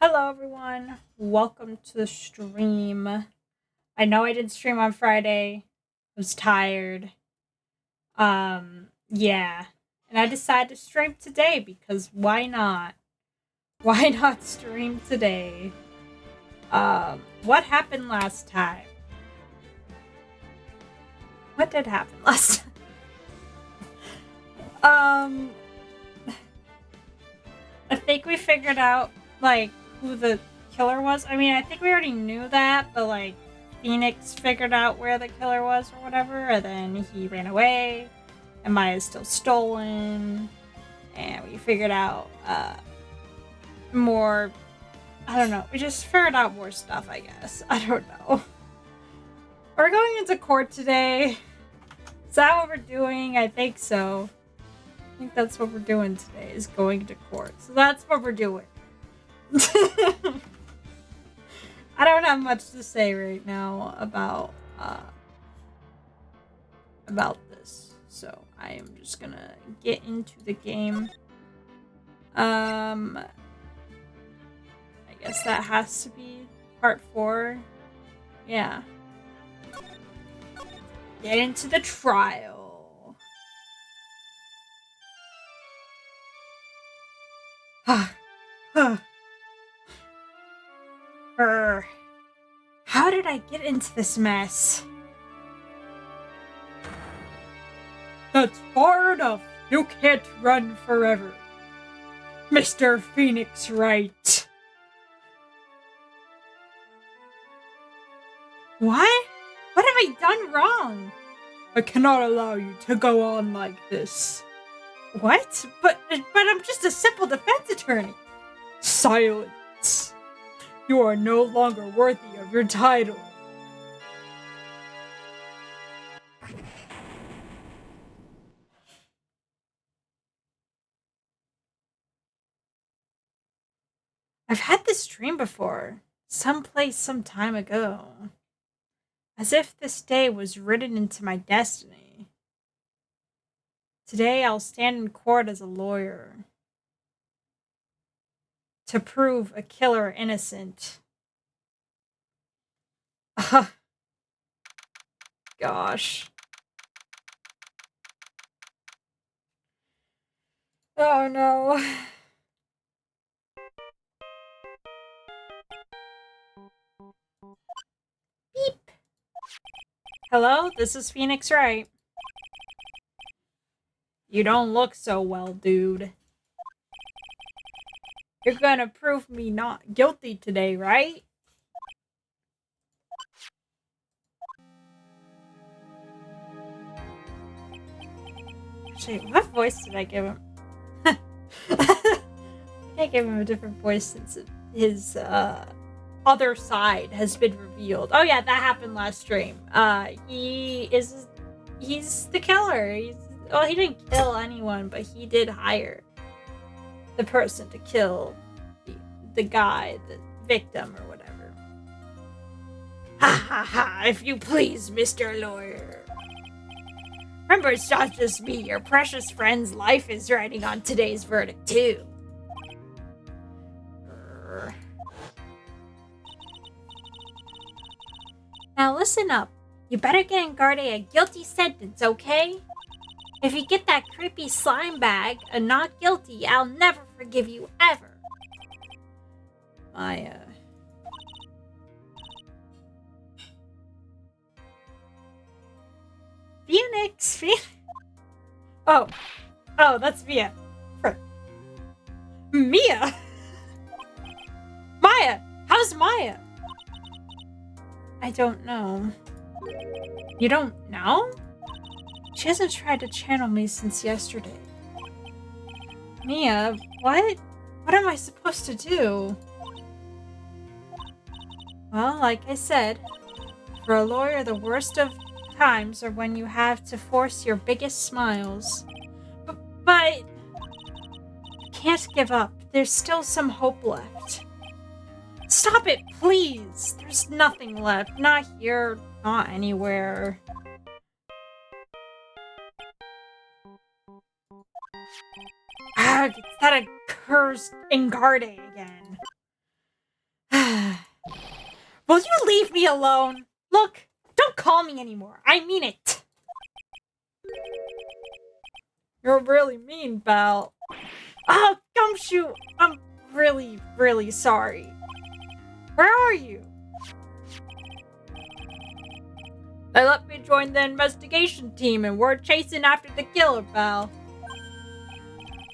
Hello, everyone. Welcome to the stream. I know I didn't stream on Friday. I was tired. Yeah. And I decided to stream today because why not? Why not stream today? What happened last time? What did happen last time? Um, I think we figured out, who the killer was. I mean, I think we already knew that, but, Phoenix figured out where the killer was or whatever, and then he ran away, and Maya's still stolen, and we figured out, more. I don't know. We just figured out more stuff, I guess. I don't know. Are we going into court today? Is that what we're doing? I think so. I think that's what we're doing today, is going to court. So that's what we're doing. I don't have much to say right now about this, so I am just gonna get into the game. I guess that has to be part 4. Yeah. Get into the trial. How did I get into this mess? That's far enough. You can't run forever. Mr. Phoenix Wright. What? What have I done wrong? I cannot allow you to go on like this. What? But I'm just a simple defense attorney. Silence. You are no longer worthy of your title. I've had this dream before, someplace some time ago. As if this day was written into my destiny. Today I'll stand in court as a lawyer. To prove a killer innocent. Gosh. Oh no. Beep. Hello, this is Phoenix Wright. You don't look so well, dude. You're gonna prove me not guilty today, right? Actually, what voice did I give him? I gave him a different voice since his other side has been revealed. Oh yeah, that happened last stream. He's the killer. He didn't kill anyone, but he did hire the person to kill the guy, the victim or whatever. Ha ha ha, if you please, Mr. Lawyer. Remember, it's not just me. Your precious friend's life is riding on today's verdict, too. Now listen up. You better get Engarde a guilty sentence, okay? If you get that creepy slime bag a not guilty, I'll never forgive you ever. Maya. Phoenix. Oh, that's Mia. Mia? Maya! How's Maya? I don't know. You don't know? She hasn't tried to channel me since yesterday. Mia, what? What am I supposed to do? Well, like I said, for a lawyer, the worst of times are when you have to force your biggest smiles. But you can't give up. There's still some hope left. Stop it, please! There's nothing left. Not here, not anywhere. It's that accursed Engarde again. Will you leave me alone? Look, don't call me anymore. I mean it. You're really mean, pal. Oh, Gumshoe, I'm really, really sorry. Where are you? They let me join the investigation team and we're chasing after the killer, pal.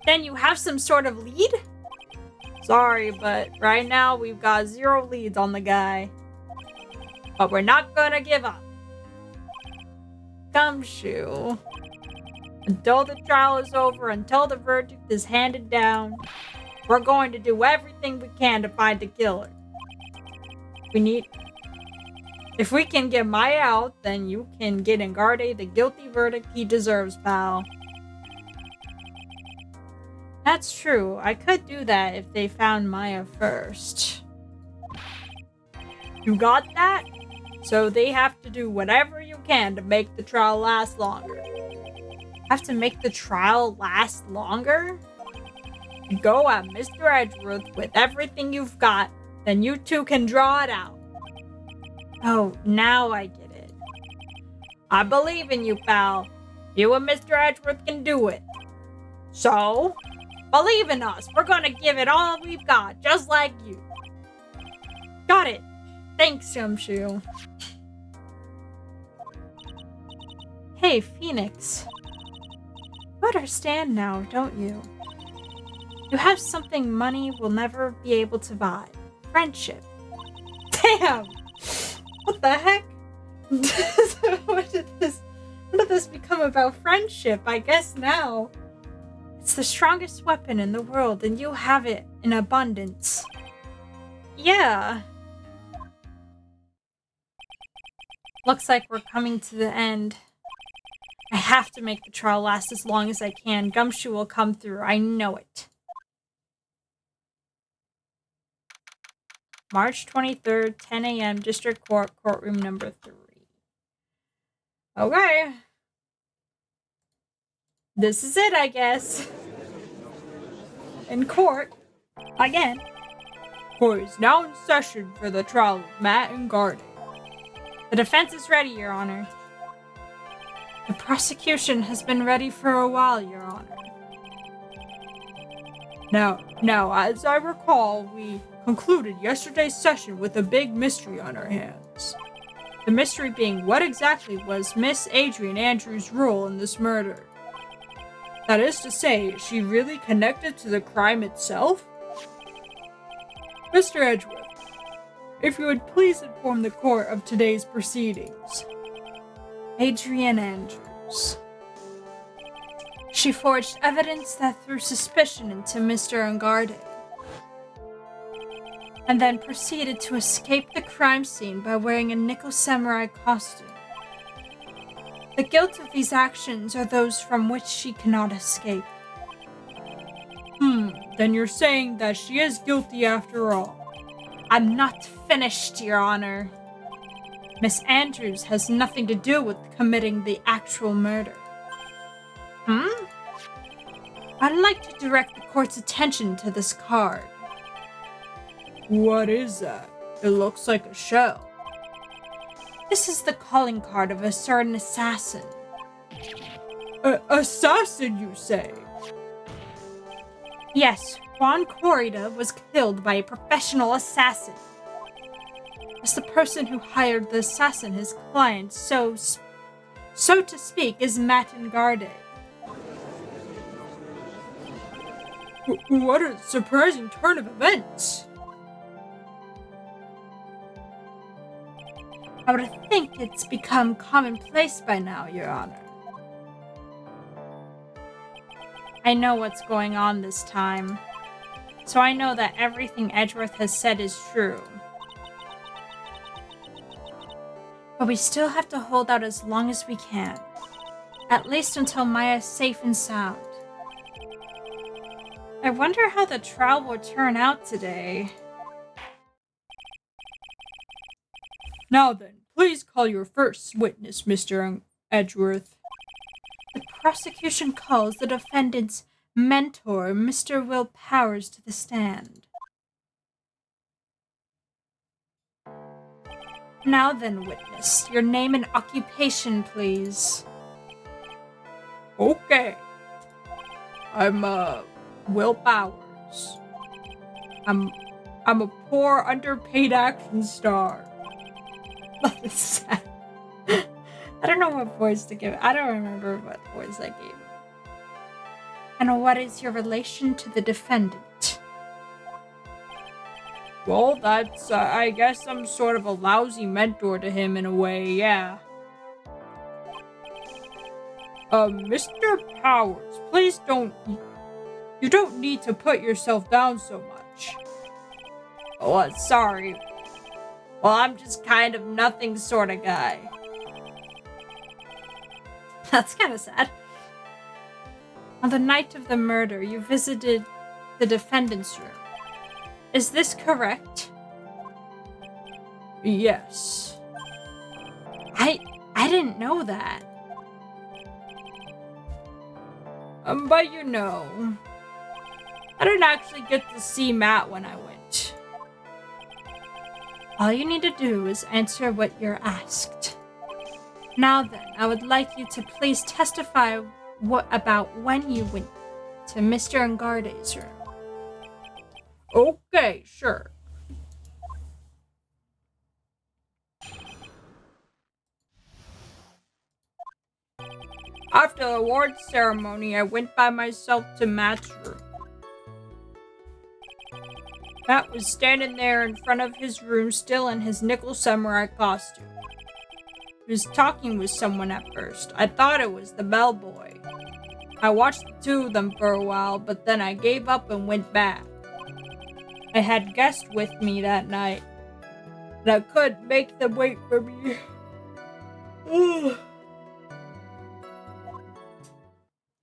Then you have some sort of lead? Sorry, but right now we've got 0 leads on the guy. But we're not gonna give up. Gumshoe. Until the trial is over, until the verdict is handed down, we're going to do everything we can to find the killer. If we can get Maya out, then you can get Engarde the guilty verdict he deserves, pal. That's true. I could do that if they found Maya first. You got that? So they have to do whatever you can to make the trial last longer. Have to make the trial last longer? Go at Mr. Edgeworth with everything you've got, then you two can draw it out. Oh, now I get it. I believe in you, pal. You and Mr. Edgeworth can do it. So, believe in us. We're gonna give it all we've got, just like you. Got it. Thanks, Gumshoe. Hey, Phoenix. You understand now, don't you? You have something money will never be able to buy. Friendship. Damn! What the heck? What did this become about friendship? I guess now. It's the strongest weapon in the world, and you have it in abundance. Yeah. Looks like we're coming to the end. I have to make the trial last as long as I can. Gumshoe will come through. I know it. March 23rd, 10 a.m., District Court, courtroom number 3. Okay. This is it, I guess. In court. Again. Court is now in session for the trial of Matt and Garden. The defense is ready, Your Honor. The prosecution has been ready for a while, Your Honor. Now, as I recall, we concluded yesterday's session with a big mystery on our hands. The mystery being what exactly was Miss Adrian Andrews' role in this murder. That is to say, is she really connected to the crime itself? Mr. Edgeworth, if you would please inform the court of today's proceedings. Adrian Andrews. She forged evidence that threw suspicion into Mr. Engarde, and then proceeded to escape the crime scene by wearing a nickel samurai costume. The guilt of these actions are those from which she cannot escape. Then you're saying that she is guilty after all. I'm not finished, Your Honor. Miss Andrews has nothing to do with committing the actual murder. I'd like to direct the court's attention to this card. What is that? It looks like a shell. This is the calling card of a certain assassin. Assassin, you say? Yes, Juan Corrida was killed by a professional assassin. As the person who hired the assassin, his client, so to speak, is Matt Engarde. What a surprising turn of events! I would think it's become commonplace by now, Your Honor. I know what's going on this time, so I know that everything Edgeworth has said is true. But we still have to hold out as long as we can, at least until Maya's safe and sound. I wonder how the trial will turn out today. Now then, please call your first witness, Mr. Edgeworth. The prosecution calls the defendant's mentor, Mr. Will Powers, to the stand. Now then, witness, your name and occupation, please. Okay. I'm, Will Bowers. I'm a poor, underpaid action star. That is sad. I don't know what voice to give. I don't remember what voice I gave. And what is your relation to the defendant? Well, that's, I guess I'm sort of a lousy mentor to him in a way, yeah. Mr. Powers, please don't... You don't need to put yourself down so much. Oh, sorry. Well, I'm just kind of nothing sort of guy. That's kind of sad. On the night of the murder, you visited the defendant's room. Is this correct? Yes. I didn't know that. But you know, I didn't actually get to see Matt when I went. All you need to do is answer what you're asked. Now then, I would like you to please testify about when you went to Mr. Ngarde's room. Okay, sure. After the award ceremony, I went by myself to Matt's room. Matt was standing there in front of his room, still in his nickel samurai costume. He was talking with someone at first. I thought it was the bellboy. I watched the two of them for a while, but then I gave up and went back. I had guests with me that night, and I couldn't make them wait for me.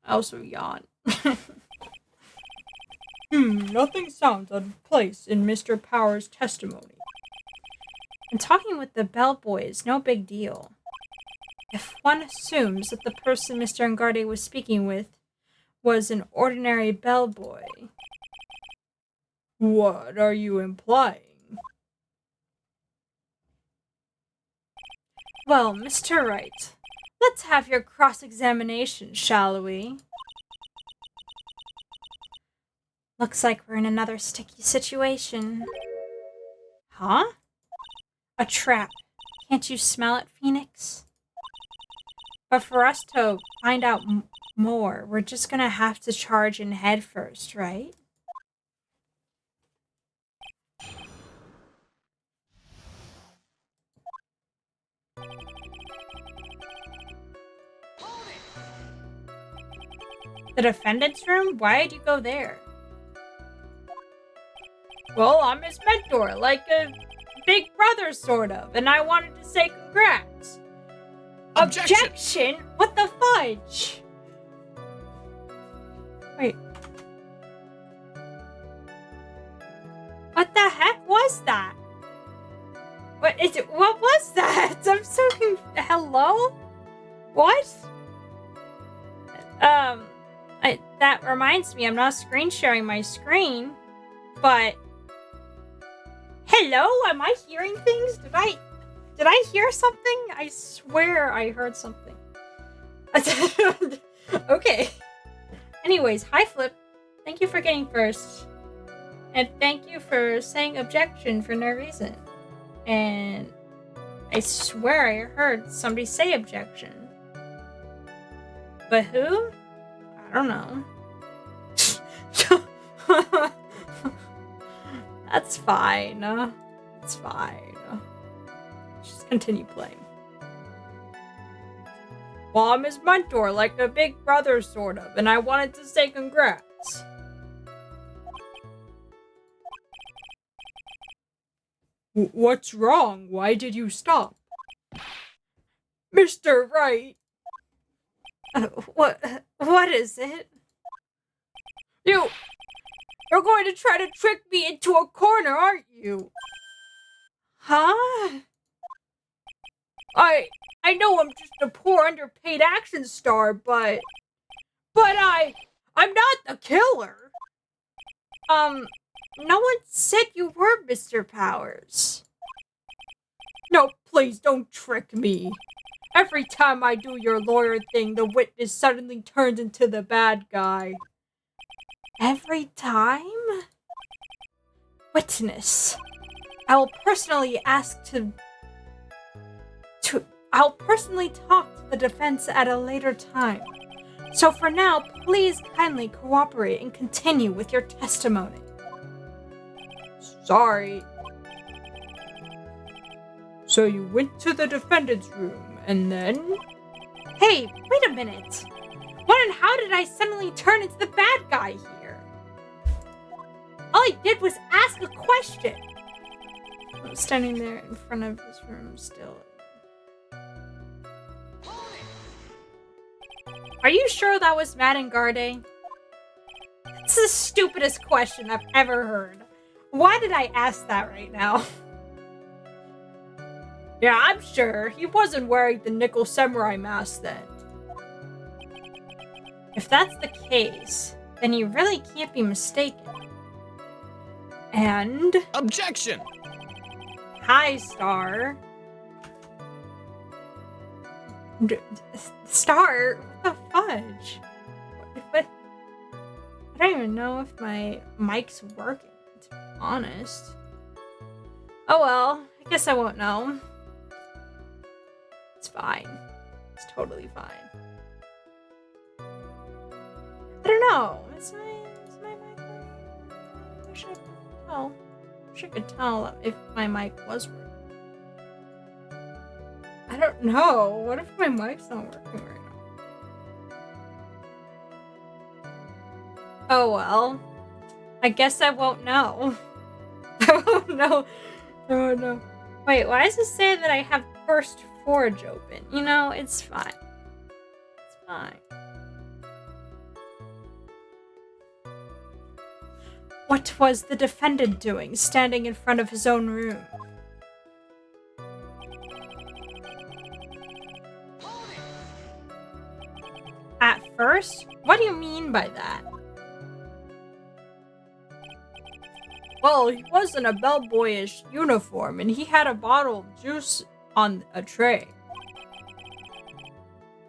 I also yawn. Nothing sounds out of place in Mr. Powers' testimony. And talking with the bellboy is no big deal. If one assumes that the person Mr. Ngarde was speaking with was an ordinary bellboy. What are you implying? Well, Mr. Wright, let's have your cross-examination, shall we? Looks like we're in another sticky situation. Huh? A trap. Can't you smell it, Phoenix? But for us to find out more, we're just gonna have to charge in head first, right? The defendant's room? Why'd you go there? Well, I'm his mentor, like a big brother, sort of, and I wanted to say congrats. Objection? What the fudge? Wait. What the heck was that? What was that? I'm so confused. Hello? What? That reminds me, I'm not screen sharing my screen, but... Hello? Am I hearing things? Did I hear something? I swear I heard something. Okay. Anyways, hi Flip. Thank you for getting first. And thank you for saying objection for no reason. And I swear I heard somebody say objection. But who? I don't know. That's fine. It's fine. Just continue playing. Well, I'm his mentor, like a big brother, sort of, and I wanted to say congrats. What's wrong? Why did you stop? Mr. Wright! What is it? You're going to try to trick me into a corner, aren't you? Huh? I know I'm just a poor underpaid action star, but I'm not the killer. No one said you were, Mr. Powers. No, Please don't trick me. Every time I do your lawyer thing, the witness suddenly turns into the bad guy. Every time? Witness. I will personally I'll personally talk to the defense at a later time. So for now, please kindly cooperate and continue with your testimony. Sorry. So you went to the defendant's room, and then? Hey, wait a minute. What and how did I suddenly turn into the bad guy here? All I did was ask a question. I was standing there in front of his room still. Are you sure that was Matt and Garde? That's the stupidest question I've ever heard. Why did I ask that right now? Yeah, I'm sure. He wasn't wearing the nickel samurai mask then. If that's the case, then you really can't be mistaken. And... Objection! Hi, Star. Star? What the fudge? What? I don't even know if my mic's working, to be honest. Oh well, I guess I won't know. It's fine. It's totally fine. I don't know. Is my mic working? I wish I could tell. I wish I could tell if my mic was working. I don't know. What if my mic's not working right now? Oh well. I guess I won't know. I won't know. Oh no. Wait, why does it say that I have First Forge open? You know, it's fine. It's fine. What was the defendant doing, standing in front of his own room? At first? What do you mean by that? Well, he was in a bellboyish uniform, and he had a bottle of juice on a tray.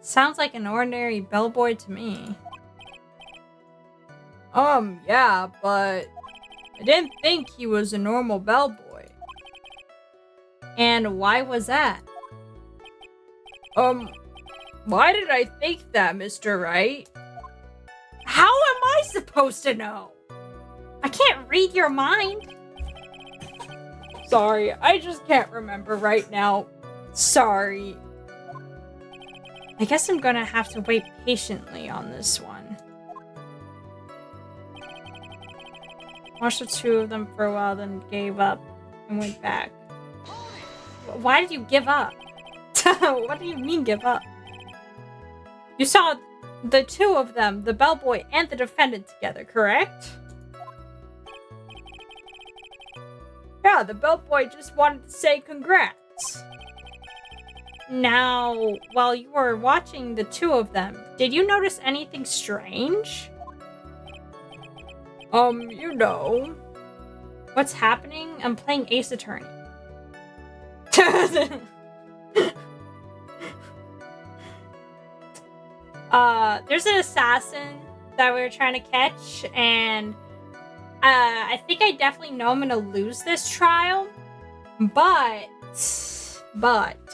Sounds like an ordinary bellboy to me. Yeah, but I didn't think he was a normal bellboy. And why was that? Why did I think that, Mr. Wright? How am I supposed to know? I can't read your mind. Sorry, I just can't remember right now. Sorry. I guess I'm gonna have to wait patiently on this one. Watched the two of them for a while, then gave up and went back. Why did you give up? What do you mean give up? You saw the two of them, the bellboy and the defendant together, correct? Yeah, the bellboy just wanted to say congrats. Now, while you were watching the two of them, did you notice anything strange? You know. What's happening? I'm playing Ace Attorney. There's an assassin that we were trying to catch, and I think I definitely know I'm gonna lose this trial, but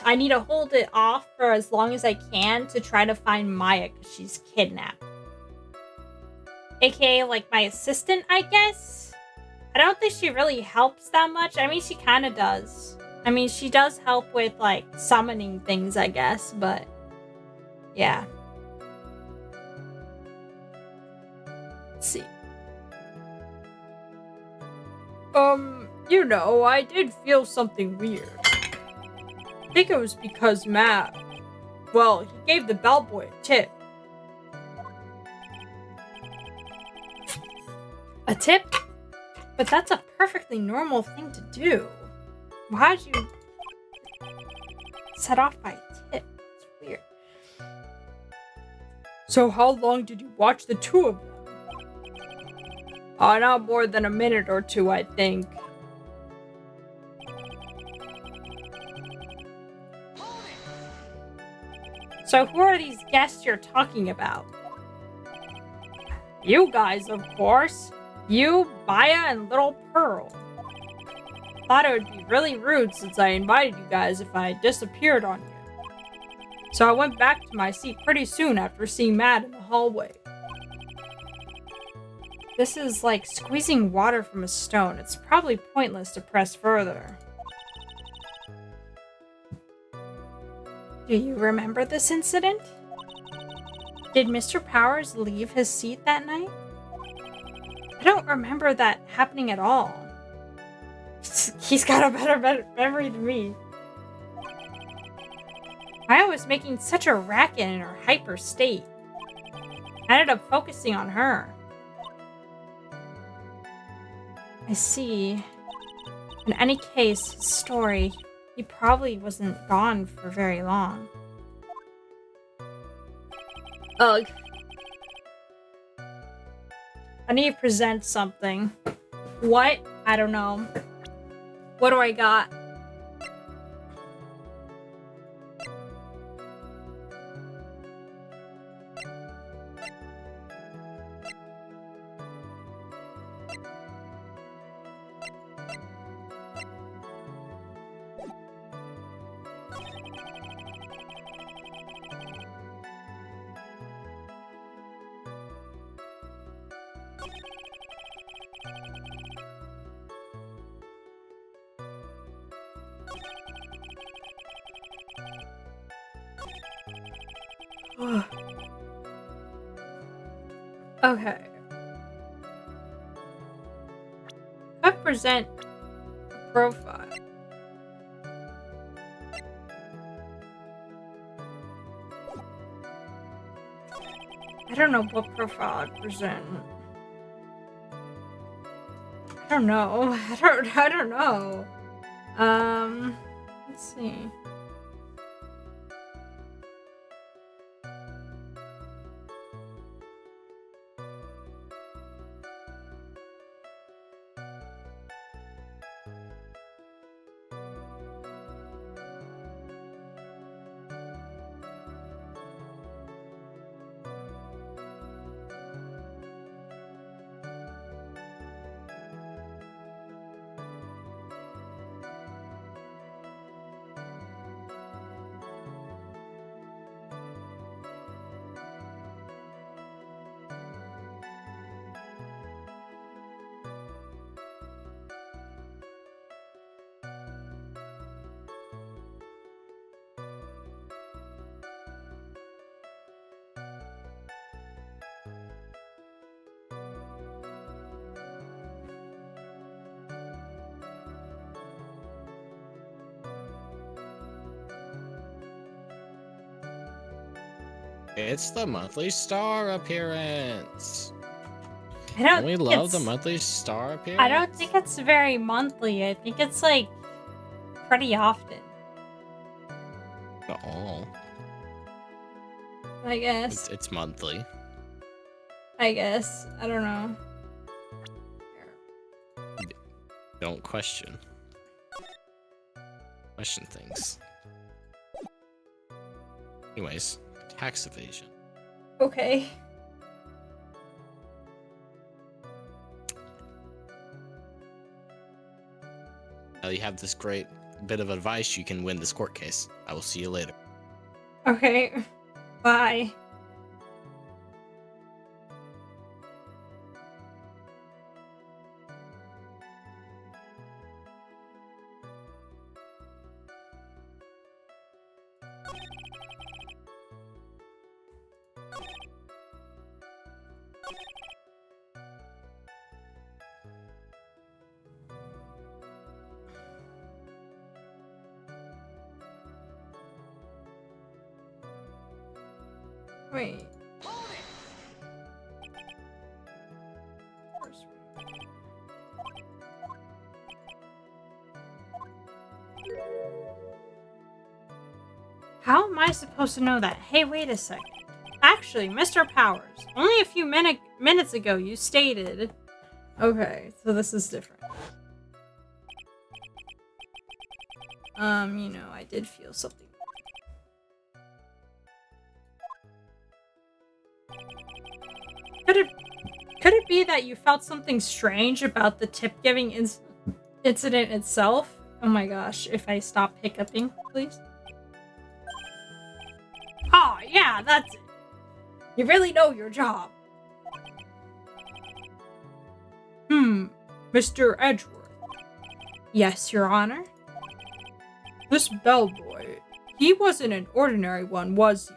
I need to hold it off for as long as I can to try to find Maya because she's kidnapped. AKA, like, my assistant, I guess? I don't think she really helps that much. I mean, she kind of does. I mean, she does help with, like, summoning things, I guess, but yeah. Let's see. You know, I did feel something weird. I think it was because Matt, well, he gave the bellboy a tip. A tip? But that's a perfectly normal thing to do. Why'd you set off by a tip? It's weird. So how long did you watch the two of them? Not more than a minute or two, I think. So who are these guests you're talking about? You guys, of course. You, Maya, and Little Pearl. Thought it would be really rude since I invited you guys if I disappeared on you. So I went back to my seat pretty soon after seeing Matt in the hallway. This is like squeezing water from a stone. It's probably pointless to press further. Do you remember this incident? Did Mr. Powers leave his seat that night? I don't remember that happening at all. He's got a better memory than me. Maya was making such a racket in her hyper state. I ended up focusing on her. I see. In any case, his story, he probably wasn't gone for very long. Ugh. I need to present something. What? I don't know. What do I got? Okay. I present a profile. I don't know what profile I'd present. I don't know. I don't know. Let's see. It's the monthly star appearance. I don't Don't we think love it's, the monthly star appearance? I don't think it's very monthly. I think it's like pretty often. Oh, I guess. it's monthly. I guess. I don't know. Don't question. Question things. Anyways, tax evasion. Okay. Now you have this great bit of advice. You can win this court case. I will see you later. Okay. Bye. Wait. How am I supposed to know that? Hey, wait a second. Actually, Mr. Powers, only a few minutes ago you stated... Okay, so this is different. You know, I did feel something. that you felt something strange about the tip-giving incident itself? Oh my gosh, if I stop hiccuping, please. Oh, yeah, that's it. You really know your job. Mr. Edgeworth. Yes, Your Honor? This bellboy, he wasn't an ordinary one, was he?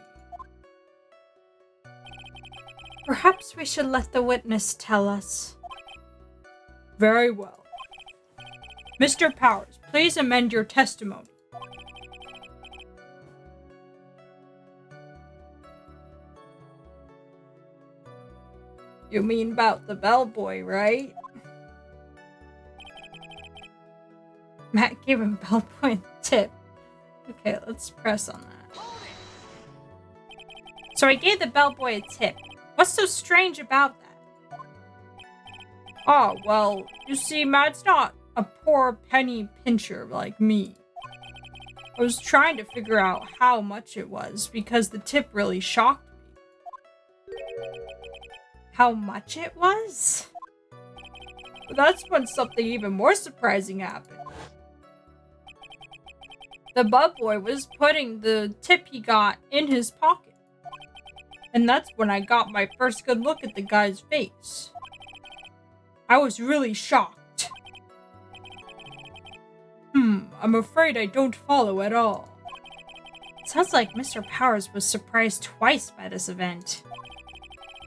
Perhaps we should let the witness tell us. Very well. Mr. Powers, please amend your testimony. You mean about the bellboy, right? Matt gave him bellboy a tip. Okay, let's press on that. So I gave the bellboy a tip. What's so strange about that? Oh, well, you see, Matt's not a poor penny pincher like me. I was trying to figure out how much it was because the tip really shocked me. How much it was? But that's when something even more surprising happened. The bellboy was putting the tip he got in his pocket. And that's when I got my first good look at the guy's face. I was really shocked. I'm afraid I don't follow at all. Sounds like Mr. Powers was surprised twice by this event.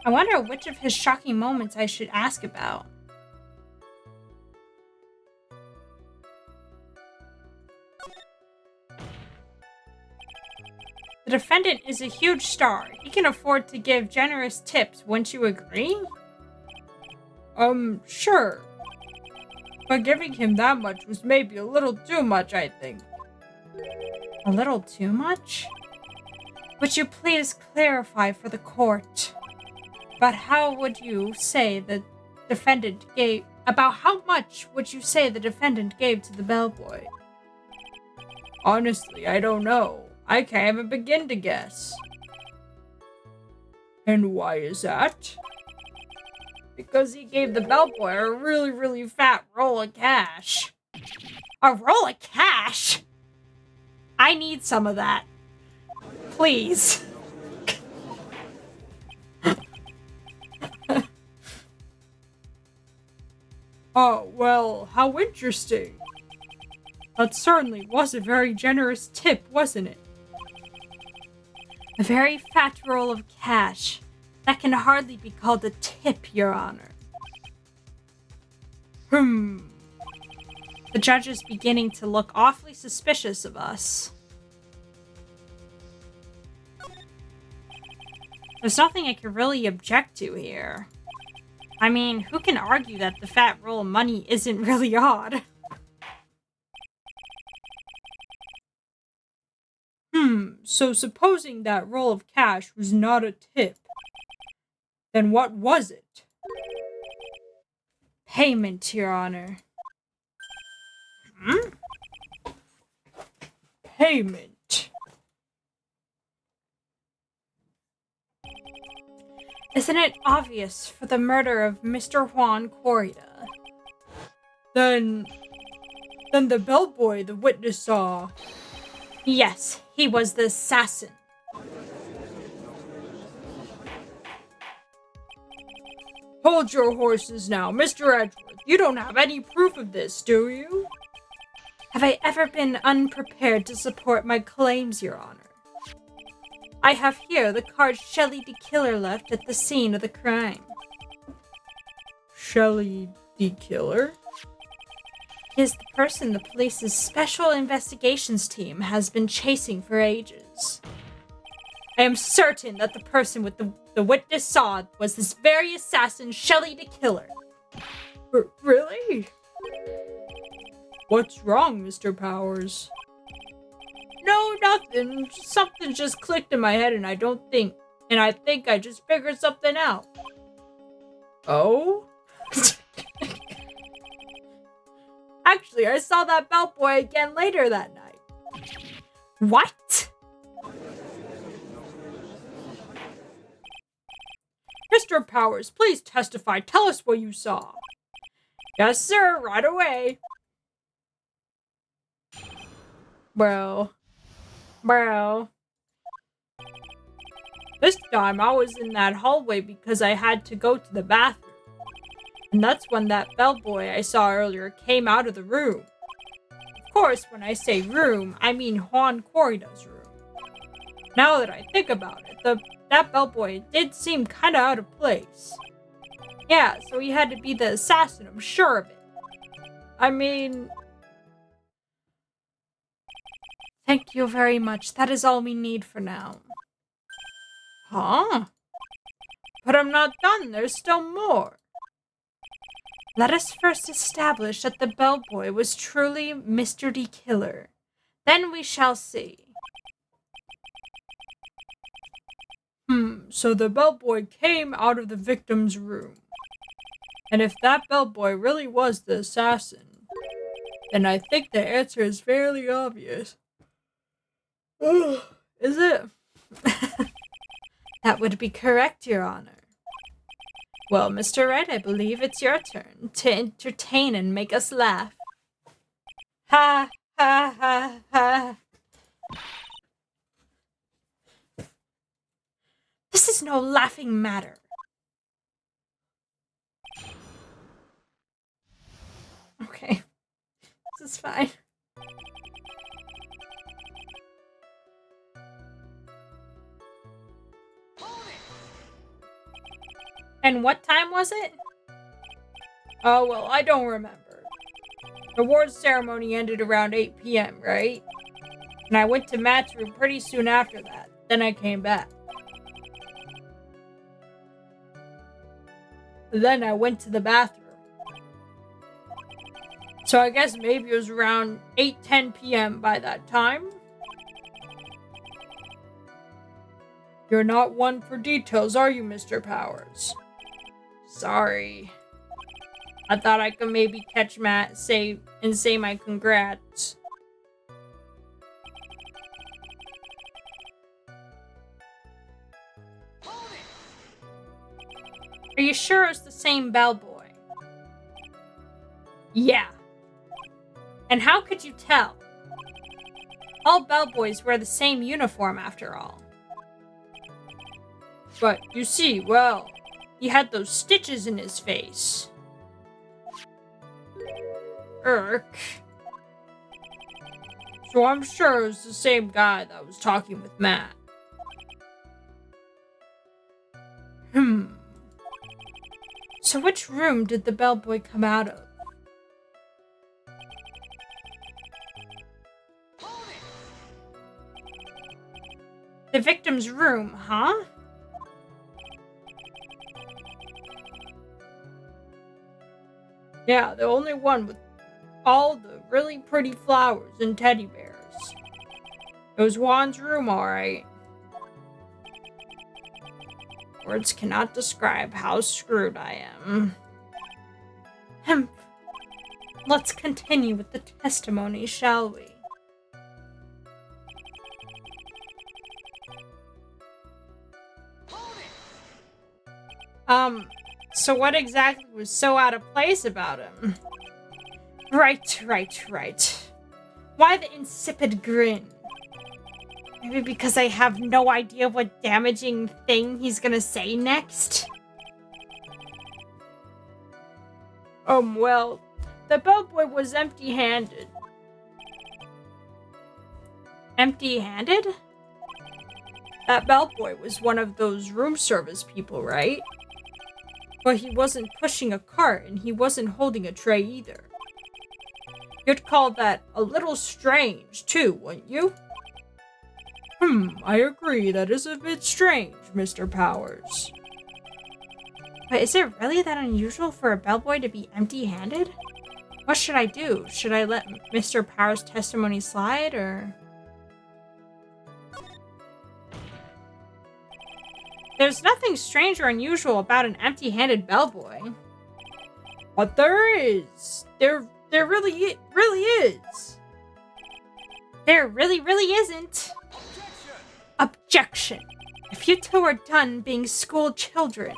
I wonder which of his shocking moments I should ask about. The defendant is a huge star. He can afford to give generous tips, wouldn't you agree? Sure. But giving him that much was maybe a little too much, I think. A little too much? Would you please clarify for the court? About how would you say the defendant gave... About how much would you say the defendant gave to the bellboy? Honestly, I don't know. I can't even begin to guess. And why is that? Because he gave the bellboy a really, really fat roll of cash. A roll of cash? I need some of that. Please. Oh, well, how interesting. That certainly was a very generous tip, wasn't it? A very fat roll of cash. That can hardly be called a tip, Your Honor. The judge is beginning to look awfully suspicious of us. There's nothing I can really object to here. I mean, who can argue that the fat roll of money isn't really odd? So supposing that roll of cash was not a tip, then what was it? Payment, Your Honor. Payment. Isn't it obvious for the murder of Mr. Juan Corrida? Then the bellboy the witness saw... Yes, he was the assassin. Hold your horses now, Mr. Edgeworth. You don't have any proof of this, do you? Have I ever been unprepared to support my claims, Your Honor? I have here the card Shelley the Killer left at the scene of the crime. Shelley the Killer? He is the person the police's special investigations team has been chasing for ages. I am certain that the person with the witness saw was this very assassin, Shelley the Killer. Really? What's wrong, Mr. Powers? No, nothing. Something just clicked in my head and I think I just figured something out. Oh? Actually, I saw that bellboy again later that night. What? Mr. Powers, please testify. Tell us what you saw. Yes, sir, right away. Bro. This time I was in that hallway because I had to go to the bathroom. And that's when that bellboy I saw earlier came out of the room. Of course, when I say room, I mean Juan Corrida's room. Now that I think about it, that bellboy did seem kinda out of place. Yeah, so he had to be the assassin, I'm sure of it. I mean... Thank you very much. That is all we need for now. Huh? But I'm not done. There's still more. Let us first establish that the bellboy was truly Mr. D. Killer. Then we shall see. So the bellboy came out of the victim's room. And if that bellboy really was the assassin, then I think the answer is fairly obvious. Is it? That would be correct, Your Honor. Well, Mr. Wright, I believe it's your turn to entertain and make us laugh. Ha, ha, ha, ha. This is no laughing matter. Okay. This is fine. And what time was it? Oh, well, I don't remember. The award ceremony ended around 8 p.m., right? And I went to Matt's room pretty soon after that. Then I came back. Then I went to the bathroom. So I guess maybe it was around 8:10 p.m. by that time. You're not one for details, are you, Mr. Powers? Sorry. I thought I could maybe catch Matt say my congrats. Are you sure it's the same bellboy? Yeah. And how could you tell? All bellboys wear the same uniform after all. But you see, well, he had those stitches in his face. Irk. So I'm sure it's the same guy that was talking with Matt. So which room did the bellboy come out of? The victim's room, huh? Yeah, the only one with all the really pretty flowers and teddy bears. It was Juan's room, alright. Words cannot describe how screwed I am. Let's continue with the testimony, shall we? So what exactly was so out of place about him? Right. Why the insipid grin? Maybe because I have no idea what damaging thing he's gonna say next? Well, the bellboy was empty-handed. Empty-handed? That bellboy was one of those room service people, right? But he wasn't pushing a cart and he wasn't holding a tray either. You'd call that a little strange, too, wouldn't you? I agree. That is a bit strange, Mr. Powers. But is it really that unusual for a bellboy to be empty-handed? What should I do? Should I let Mr. Powers' testimony slide, or...? There's nothing strange or unusual about an empty-handed bellboy. But there is. There really is. There really isn't. Objection. If you two are done being school children,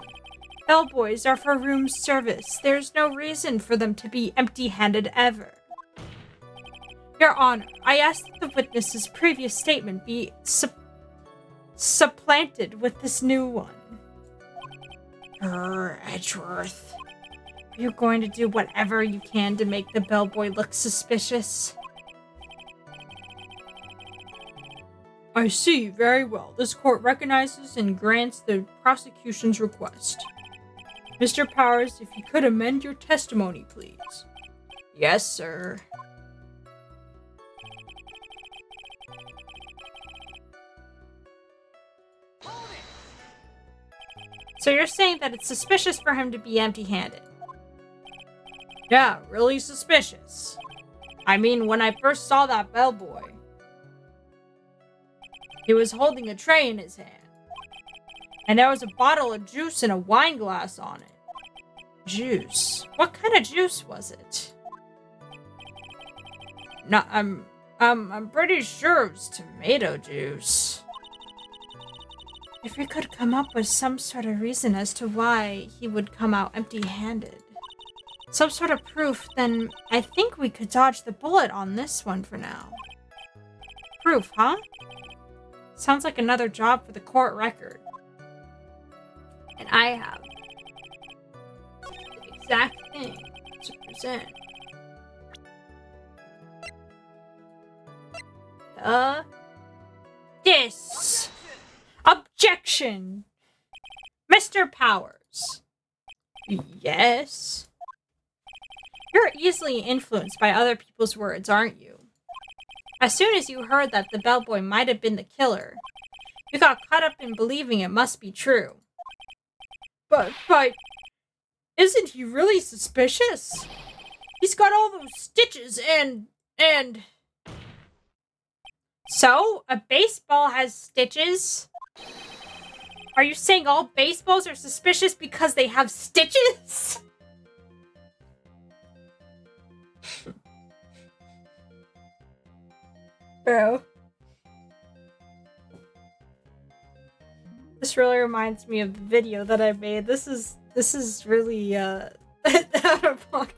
Bellboys are for room service. There's no reason for them to be empty-handed ever. Your Honor, I ask that the witness's previous statement be supplanted with this new one. Edgeworth. You're going to do whatever you can to make the bellboy look suspicious? I see. Very well. This court recognizes and grants the prosecution's request. Mr. Powers, if you could amend your testimony, please. Yes, sir. So you're saying that it's suspicious for him to be empty-handed? Yeah, really suspicious. I mean, when I first saw that bellboy, he was holding a tray in his hand. And there was a bottle of juice and a wine glass on it. Juice? What kind of juice was it? No, I'm pretty sure it was tomato juice. If we could come up with some sort of reason as to why he would come out empty-handed, some sort of proof, then I think we could dodge the bullet on this one for now. Proof, huh? Sounds like another job for the court record. And I have the exact thing to present. This. Objection! Mr. Powers. Yes? You're easily influenced by other people's words, aren't you? As soon as you heard that the bellboy might have been the killer, you got caught up in believing it must be true. But, isn't he really suspicious? He's got all those stitches and... So, a baseball has stitches? Are you saying all baseballs are suspicious because they have stitches? Bro. This really reminds me of the video that I made. This is really out of pocket.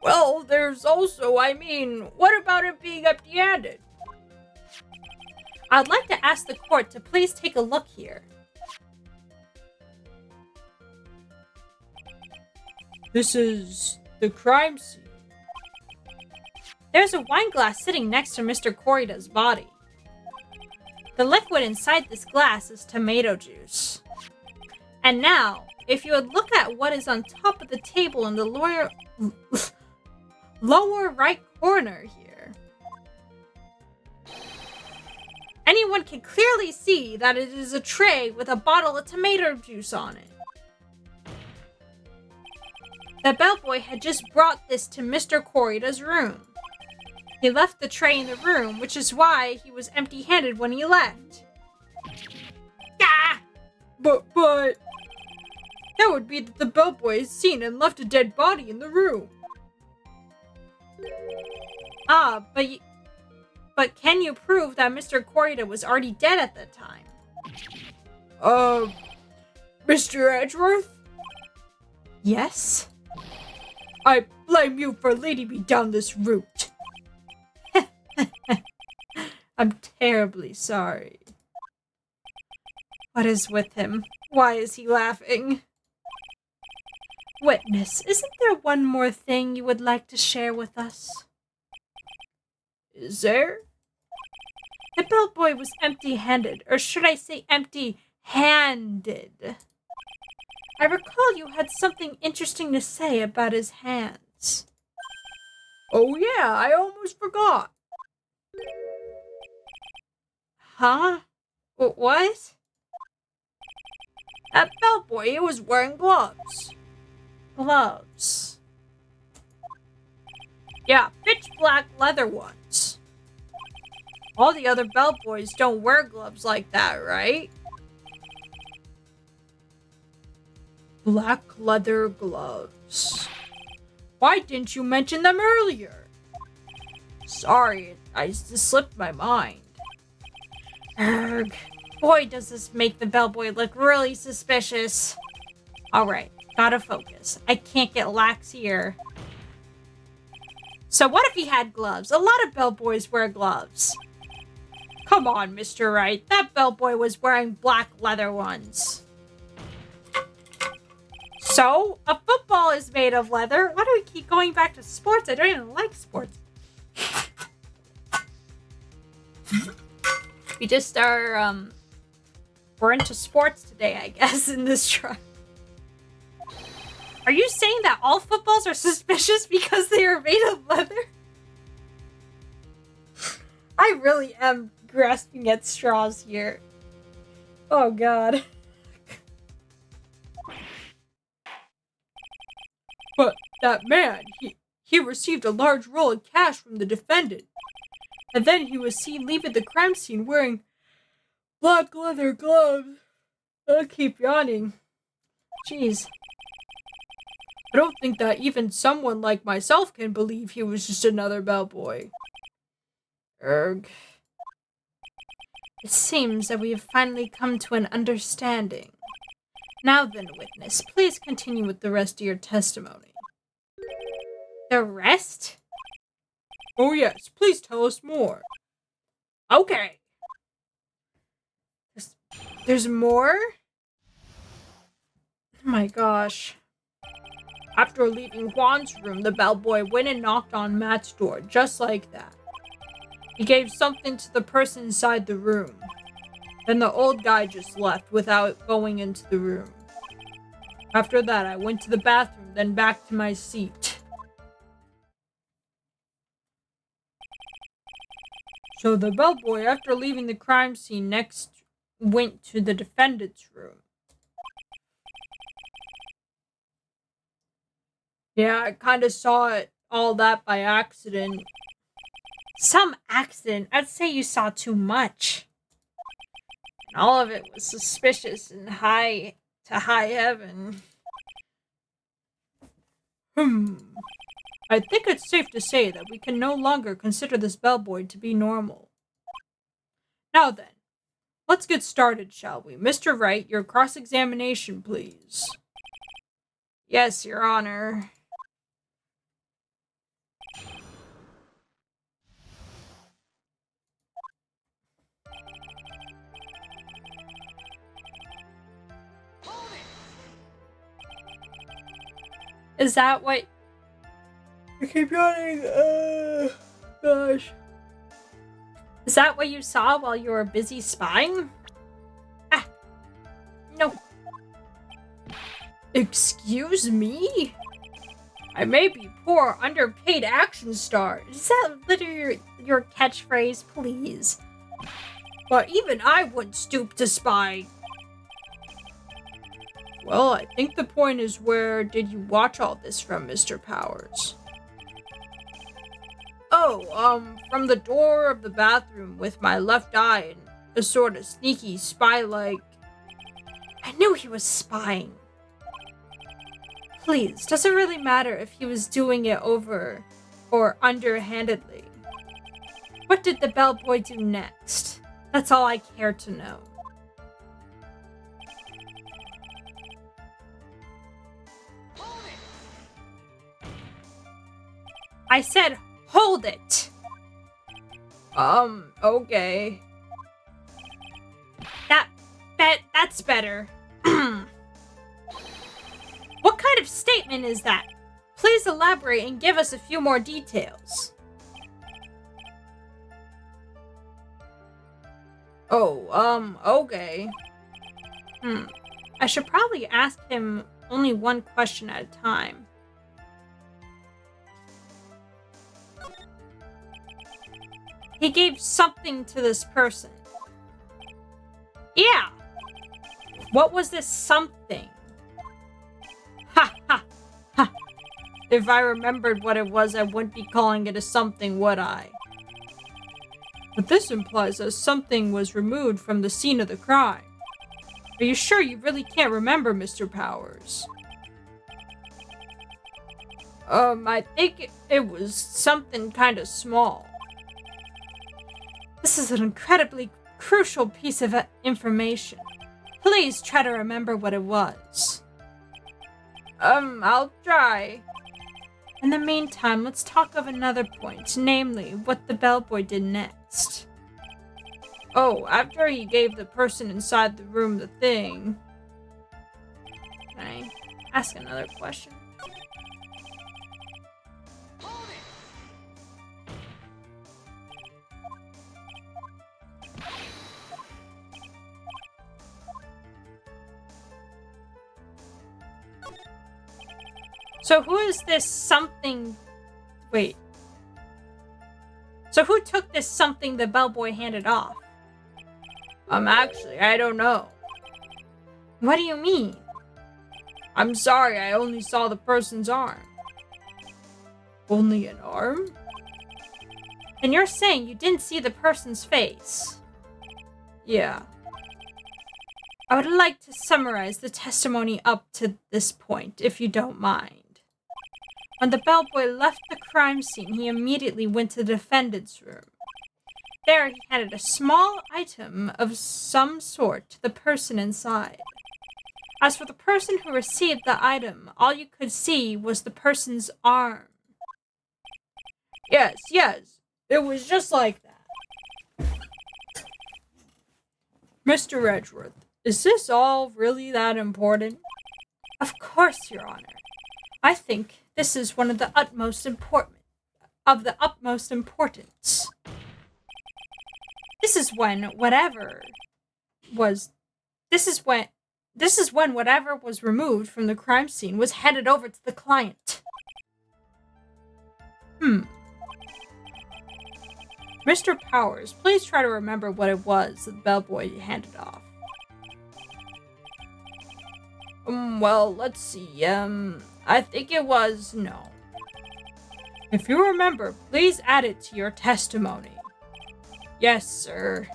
Well, there's also, what about it being empty-handed? I'd like to ask the court to please take a look here. This is the crime scene. There's a wine glass sitting next to Mr. Corrida's body. The liquid inside this glass is tomato juice. And now, if you would look at what is on top of the table in the lower right corner here, anyone can clearly see that it is a tray with a bottle of tomato juice on it. The bellboy had just brought this to Mr. Corrida's room. He left the tray in the room, which is why he was empty-handed when he left. Ah! But, that would be that the bellboy has seen and left a dead body in the room. Ah, but can you prove that Mr. Corrida was already dead at that time? Mr. Edgeworth? Yes? I blame you for leading me down this route. I'm terribly sorry. What is with him? Why is he laughing? Witness, isn't there one more thing you would like to share with us? Is there? The bellboy was empty-handed, or should I say empty-handed. I recall you had something interesting to say about his hands. Oh yeah, I almost forgot. Huh? What? That bellboy, he was wearing gloves. Gloves? Yeah, pitch black leather ones. All the other bellboys don't wear gloves like that, right? Black leather gloves. Why didn't you mention them earlier? Sorry, I just slipped my mind. Erg. Boy, does this make the bellboy look really suspicious. Alright, gotta focus. I can't get lax here. So what if he had gloves? A lot of bellboys wear gloves. Come on, Mr. Wright. That bellboy was wearing black leather ones. So, a football is made of leather. Why do we keep going back to sports? I don't even like sports. We just are, we're into sports today, I guess, in this truck. Are you saying that all footballs are suspicious because they are made of leather? I really am grasping at straws here. Oh, God. But that man, he received a large roll of cash from the defendant. And then he was seen leaving the crime scene wearing black leather gloves. I'll keep yawning. Jeez. I don't think that even someone like myself can believe he was just another bellboy. Erg. It seems that we have finally come to an understanding. Now then, witness, please continue with the rest of your testimony. The rest? Oh yes, please tell us more. Okay. There's more? Oh my gosh. After leaving Juan's room, the bellboy went and knocked on Matt's door, just like that. He gave something to the person inside the room. Then the old guy just left without going into the room. After that, I went to the bathroom, then back to my seat. So the bellboy, after leaving the crime scene, next went to the defendant's room. Yeah, I kind of saw all that by accident. Some accident? I'd say you saw too much. And all of it was suspicious and high to high heaven. I think it's safe to say that we can no longer consider this bellboy to be normal. Now then, let's get started, shall we? Mr. Wright, your cross-examination, please. Yes, Your Honor. Is that what... I keep yawning. Gosh. Is that what you saw while you were busy spying? Ah. No. Excuse me? I may be poor, underpaid action star. Is that literally your catchphrase, please? But even I wouldn't stoop to spy. Well, I think the point is, where did you watch all this from, Mr. Powers? Oh, from the door of the bathroom with my left eye and a sort of sneaky spy-like. I knew he was spying. Please, does it really matter if he was doing it over or underhandedly? What did the bellboy do next? That's all I care to know. I said, hold it! Okay. That's better. What kind of statement is that? Please elaborate and give us a few more details. Oh, okay. I should probably ask him only one question at a time. He gave something to this person. Yeah. What was this something? Ha ha ha. If I remembered what it was, I wouldn't be calling it a something, would I? But this implies that something was removed from the scene of the crime. Are you sure you really can't remember, Mr. Powers? I think it was something kind of small. This is an incredibly crucial piece of information. Please try to remember what it was. I'll try. In the meantime, let's talk of another point, namely, what the bellboy did next. Oh, after he gave the person inside the room the thing... Can I ask another question? So who is this something... Wait. So who took this something the bellboy handed off? Actually, I don't know. What do you mean? I'm sorry, I only saw the person's arm. Only an arm? And you're saying you didn't see the person's face? Yeah. I would like to summarize the testimony up to this point, if you don't mind. When the bellboy left the crime scene, he immediately went to the defendant's room. There, he handed a small item of some sort to the person inside. As for the person who received the item, all you could see was the person's arm. Yes, it was just like that. Mr. Edgeworth, is this all really that important? Of course, Your Honor. I think this is one of the utmost importance. This is when whatever was removed from the crime scene was handed over to the client. Mr. Powers, please try to remember what it was that the bellboy handed off. Well, let's see. I think it was no. If you remember, please add it to your testimony. Yes, sir.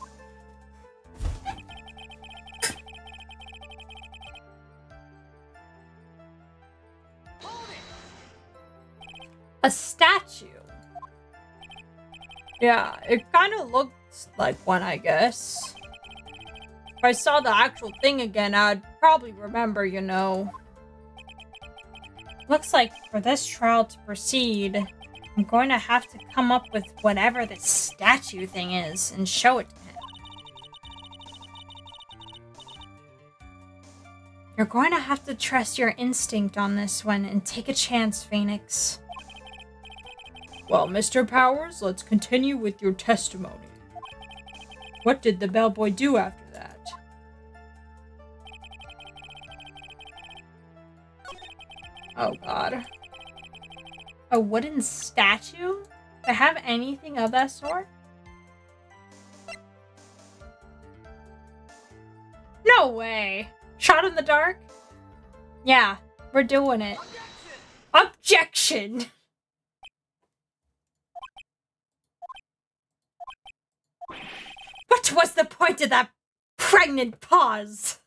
A statue. Yeah, it kind of looks like one, I guess. If I saw the actual thing again, I'd probably remember, you know. Looks like for this trial to proceed, I'm going to have to come up with whatever this statue thing is and show it to him. You're going to have to trust your instinct on this one and take a chance, Phoenix. Well, Mr. Powers, let's continue with your testimony. What did the bellboy do after that? Oh, God. A wooden statue? To have anything of that sort? No way! Shot in the dark? Yeah, we're doing it. Objection! What was the point of that pregnant pause?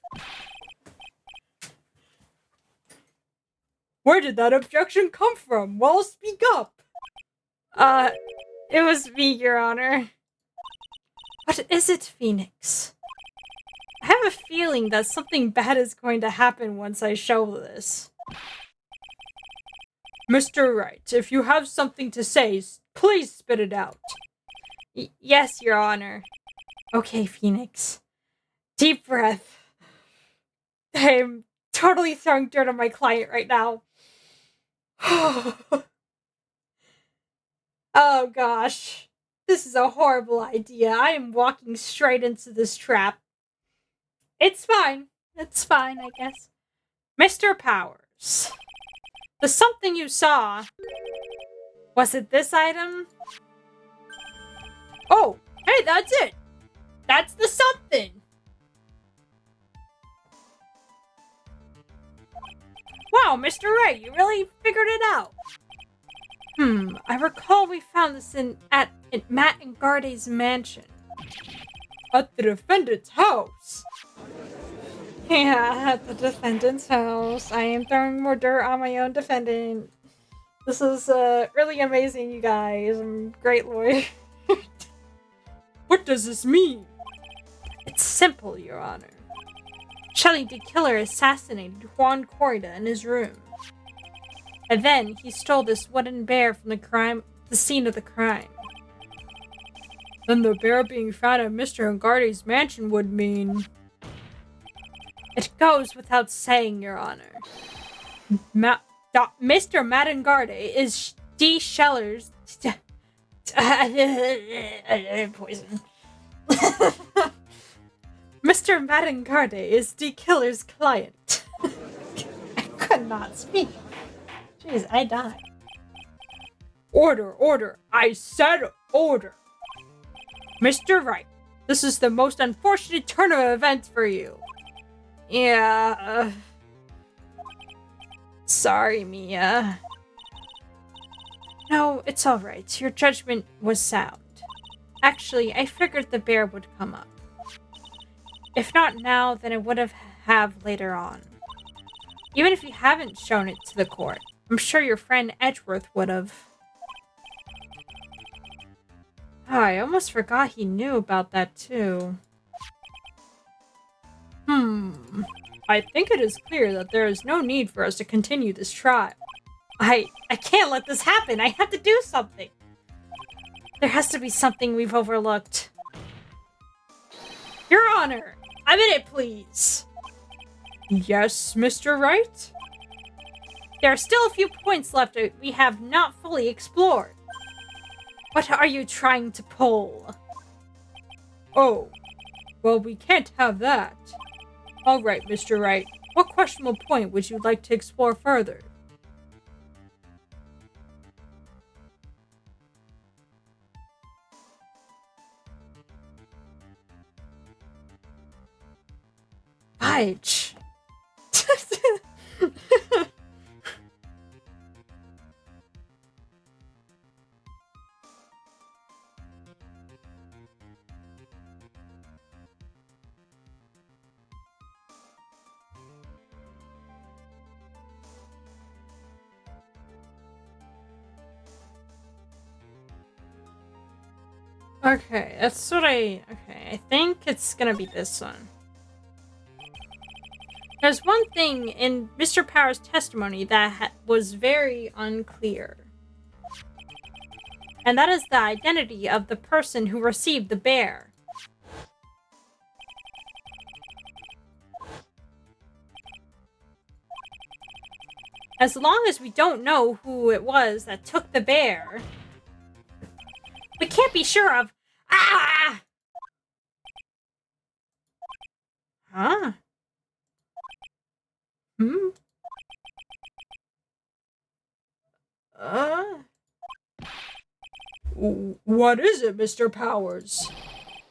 Where did that objection come from? Well, speak up. It was me, Your Honor. What is it, Phoenix? I have a feeling that something bad is going to happen once I show this. Mr. Wright, if you have something to say, please spit it out. Yes, Your Honor. Okay, Phoenix. Deep breath. I'm totally throwing dirt on my client right now. Oh gosh. This is a horrible idea. I am walking straight into this trap. It's fine. It's fine, I guess. Mr. Powers. The something you saw. Was it this item? Oh, hey, that's it. That's the something. Wow, Mr. Wright, you really figured it out. I recall we found this at Matt and Garde's mansion. At the defendant's house? Yeah, at the defendant's house. I am throwing more dirt on my own defendant. This is really amazing, you guys. I'm a great lawyer. What does this mean? It's simple, Your Honor. Shelley the killer assassinated Juan Corrida in his room. And then he stole this wooden bear from the scene of the crime. Then the bear being found at Mr. Ngardi's mansion would mean... It goes without saying, Your Honor. Mr. Madangarde is D. Sheller's... poison. Mr. Madangarde is D. Killer's client. I could not speak. Jeez, I died. Order. I said order. Mr. Wright, this is the most unfortunate turn of events for you. Yeah. Sorry, Mia. No, it's alright. Your judgment was sound. Actually, I figured the bear would come up. If not now, then it would have later on. Even if you haven't shown it to the court, I'm sure your friend Edgeworth would have. Oh, I almost forgot he knew about that too. I think it is clear that there is no need for us to continue this trial. I can't let this happen. I have to do something. There has to be something we've overlooked. Your Honor, a minute, please. Yes, Mr. Wright? There are still a few points left that we have not fully explored. What are you trying to pull? Oh, well, we can't have that. All right, Mr. Wright. What questionable point would you like to explore further? Fudge. Okay, that's what I think it's gonna be this one. There's one thing in Mr. Power's testimony that was very unclear. And that is the identity of the person who received the bear. As long as we don't know who it was that took the bear, we can't be sure of... Ah! Huh? What is it, Mr. Powers?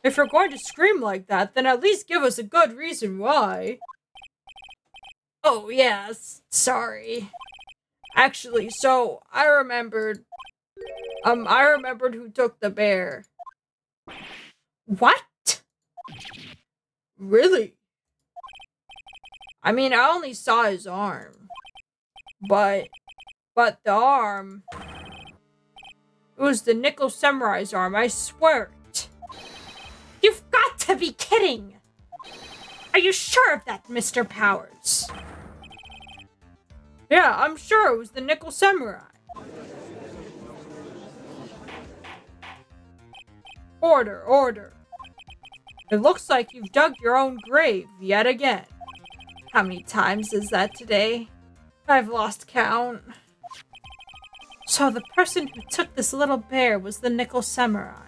If you're going to scream like that, then at least give us a good reason why. Oh, yes. Sorry. Actually, so, I remembered who took the bear. What? Really? I mean, I only saw his arm. But the arm... It was the Nickel Samurai's arm, I swear it. You've got to be kidding! Are you sure of that, Mr. Powers? Yeah, I'm sure it was the Nickel Samurai. Order. It looks like you've dug your own grave yet again. How many times is that today? I've lost count. So the person who took this little bear was the Nickel Samurai.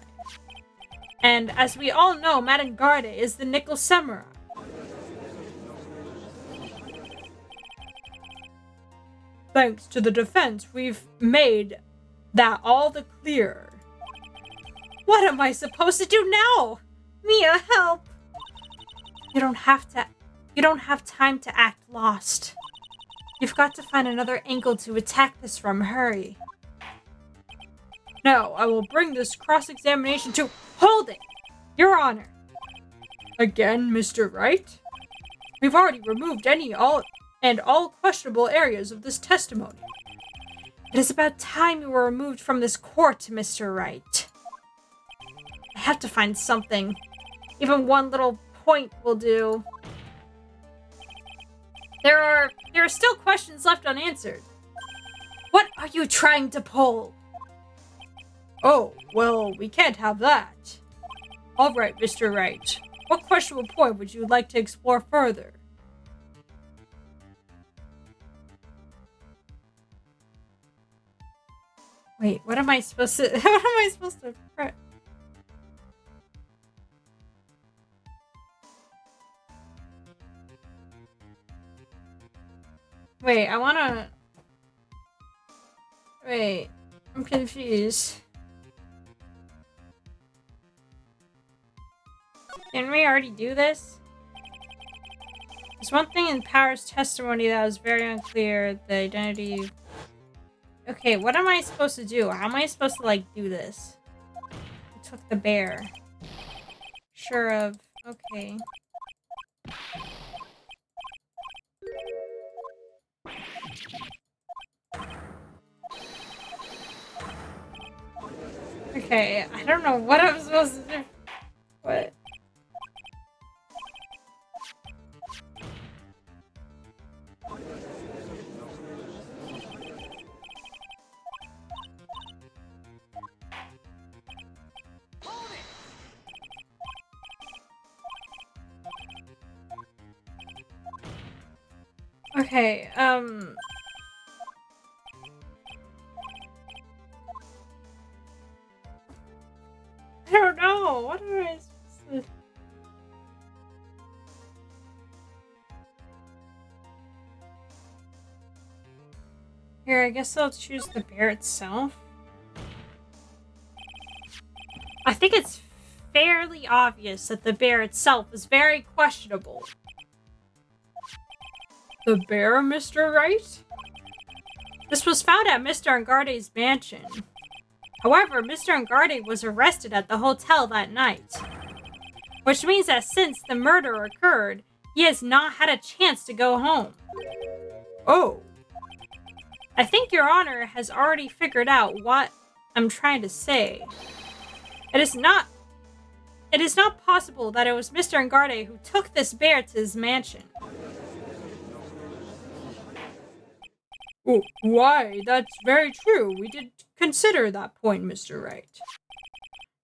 And as we all know, Madangarde is the Nickel Samurai. Thanks to the defense, we've made that all the clearer. What am I supposed to do now? Mia, help! You don't have time to act lost. You've got to find another angle to attack this from. Hurry. No, I will bring this cross-examination to... Hold it! Your Honor! Again, Mr. Wright? We've already removed all questionable areas of this testimony. It is about time you were removed from this court, Mr. Wright. I have to find something. Even one little point will do. There are still questions left unanswered. What are you trying to pull? Oh, well, we can't have that. All right, Mr. Wright. What questionable point would you like to explore further? Wait, what am I supposed to... What am I supposed to... Wait, I wanna... Wait, I'm confused. Didn't we already do this? There's one thing in Power's testimony that was very unclear. The identity... Okay, what am I supposed to do? How am I supposed to, like, do this? I took the bear. Sure of... Okay. Okay, I don't know what I'm supposed to do. What? Okay, I don't know. What am I supposed to... Here, I guess I'll choose the bear itself. I think it's fairly obvious that the bear itself is very questionable. The bear, Mr. Wright? This was found at Mr. Angarde's mansion. However, Mr. Angarde was arrested at the hotel that night. Which means that since the murder occurred, he has not had a chance to go home. Oh. I think Your Honor has already figured out what I'm trying to say. It is not possible that it was Mr. Angarde who took this bear to his mansion. Why, that's very true. We did consider that point, Mr. Wright.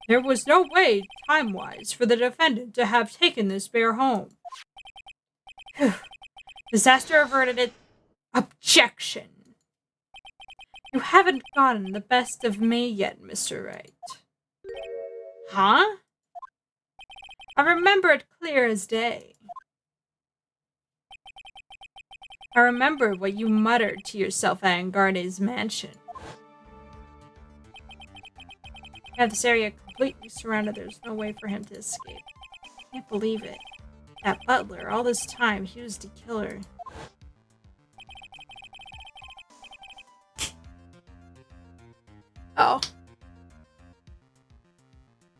There was no way, time-wise, for the defendant to have taken this bear home. Disaster averted it. Objection. You haven't gotten the best of me yet, Mr. Wright. Huh? I remember it clear as day. I remember what you muttered to yourself at Angarde's mansion. I have this area completely surrounded. There's no way for him to escape. I can't believe it. That butler, all this time, he was the killer. Oh.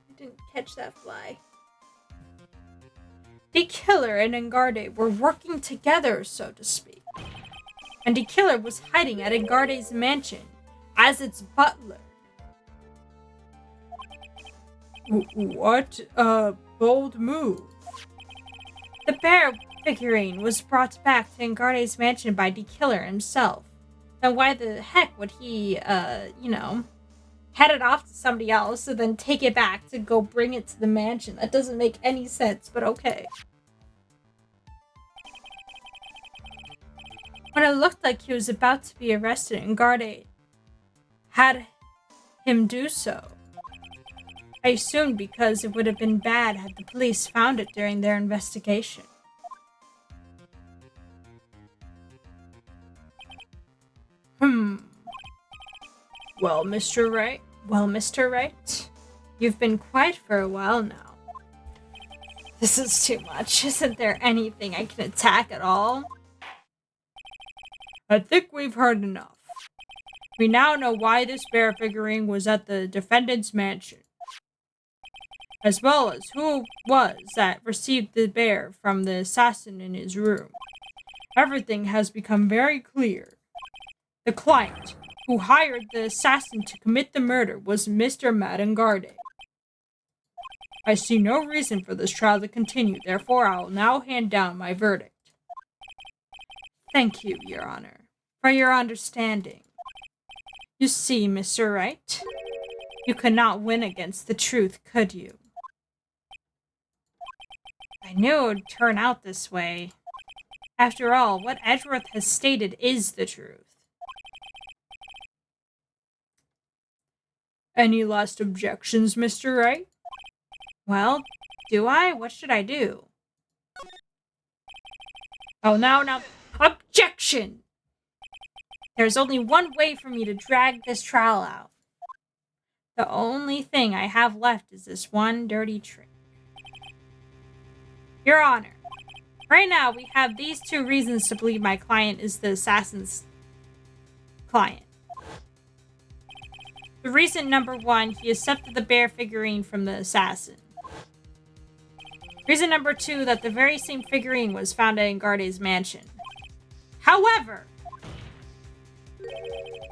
I didn't catch that fly. The killer and Angarde were working together, so to speak. And the killer was hiding at Angarde's mansion as its butler. What a bold move. The bear figurine was brought back to Angarde's mansion by the killer himself. Then why the heck would he, head it off to somebody else and then take it back to go bring it to the mansion? That doesn't make any sense, but okay. When it looked like he was about to be arrested, Angarde had him do so. I assumed because it would have been bad had the police found it during their investigation. Well, Mr. Wright, you've been quiet for a while now. This is too much. Isn't there anything I can attack at all? I think we've heard enough. We now know why this bear figurine was at the defendant's mansion, as well as who it was that received the bear from the assassin in his room. Everything has become very clear. The client who hired the assassin to commit the murder was Mr. Angarde. I see no reason for this trial to continue, therefore I will now hand down my verdict. Thank you, Your Honor, for your understanding. You see, Mr. Wright, you could not win against the truth, could you? I knew it would turn out this way. After all, what Edgeworth has stated is the truth. Any last objections, Mr. Wright? Well, do I? What should I do? Oh, no. Objection! There's only one way for me to drag this trial out. The only thing I have left is this one dirty trick. Your Honor, right now we have these two reasons to believe my client is the assassin's client. The reason number one, he accepted the bear figurine from the assassin. Reason number two, that the very same figurine was found at Ingarde's mansion. However,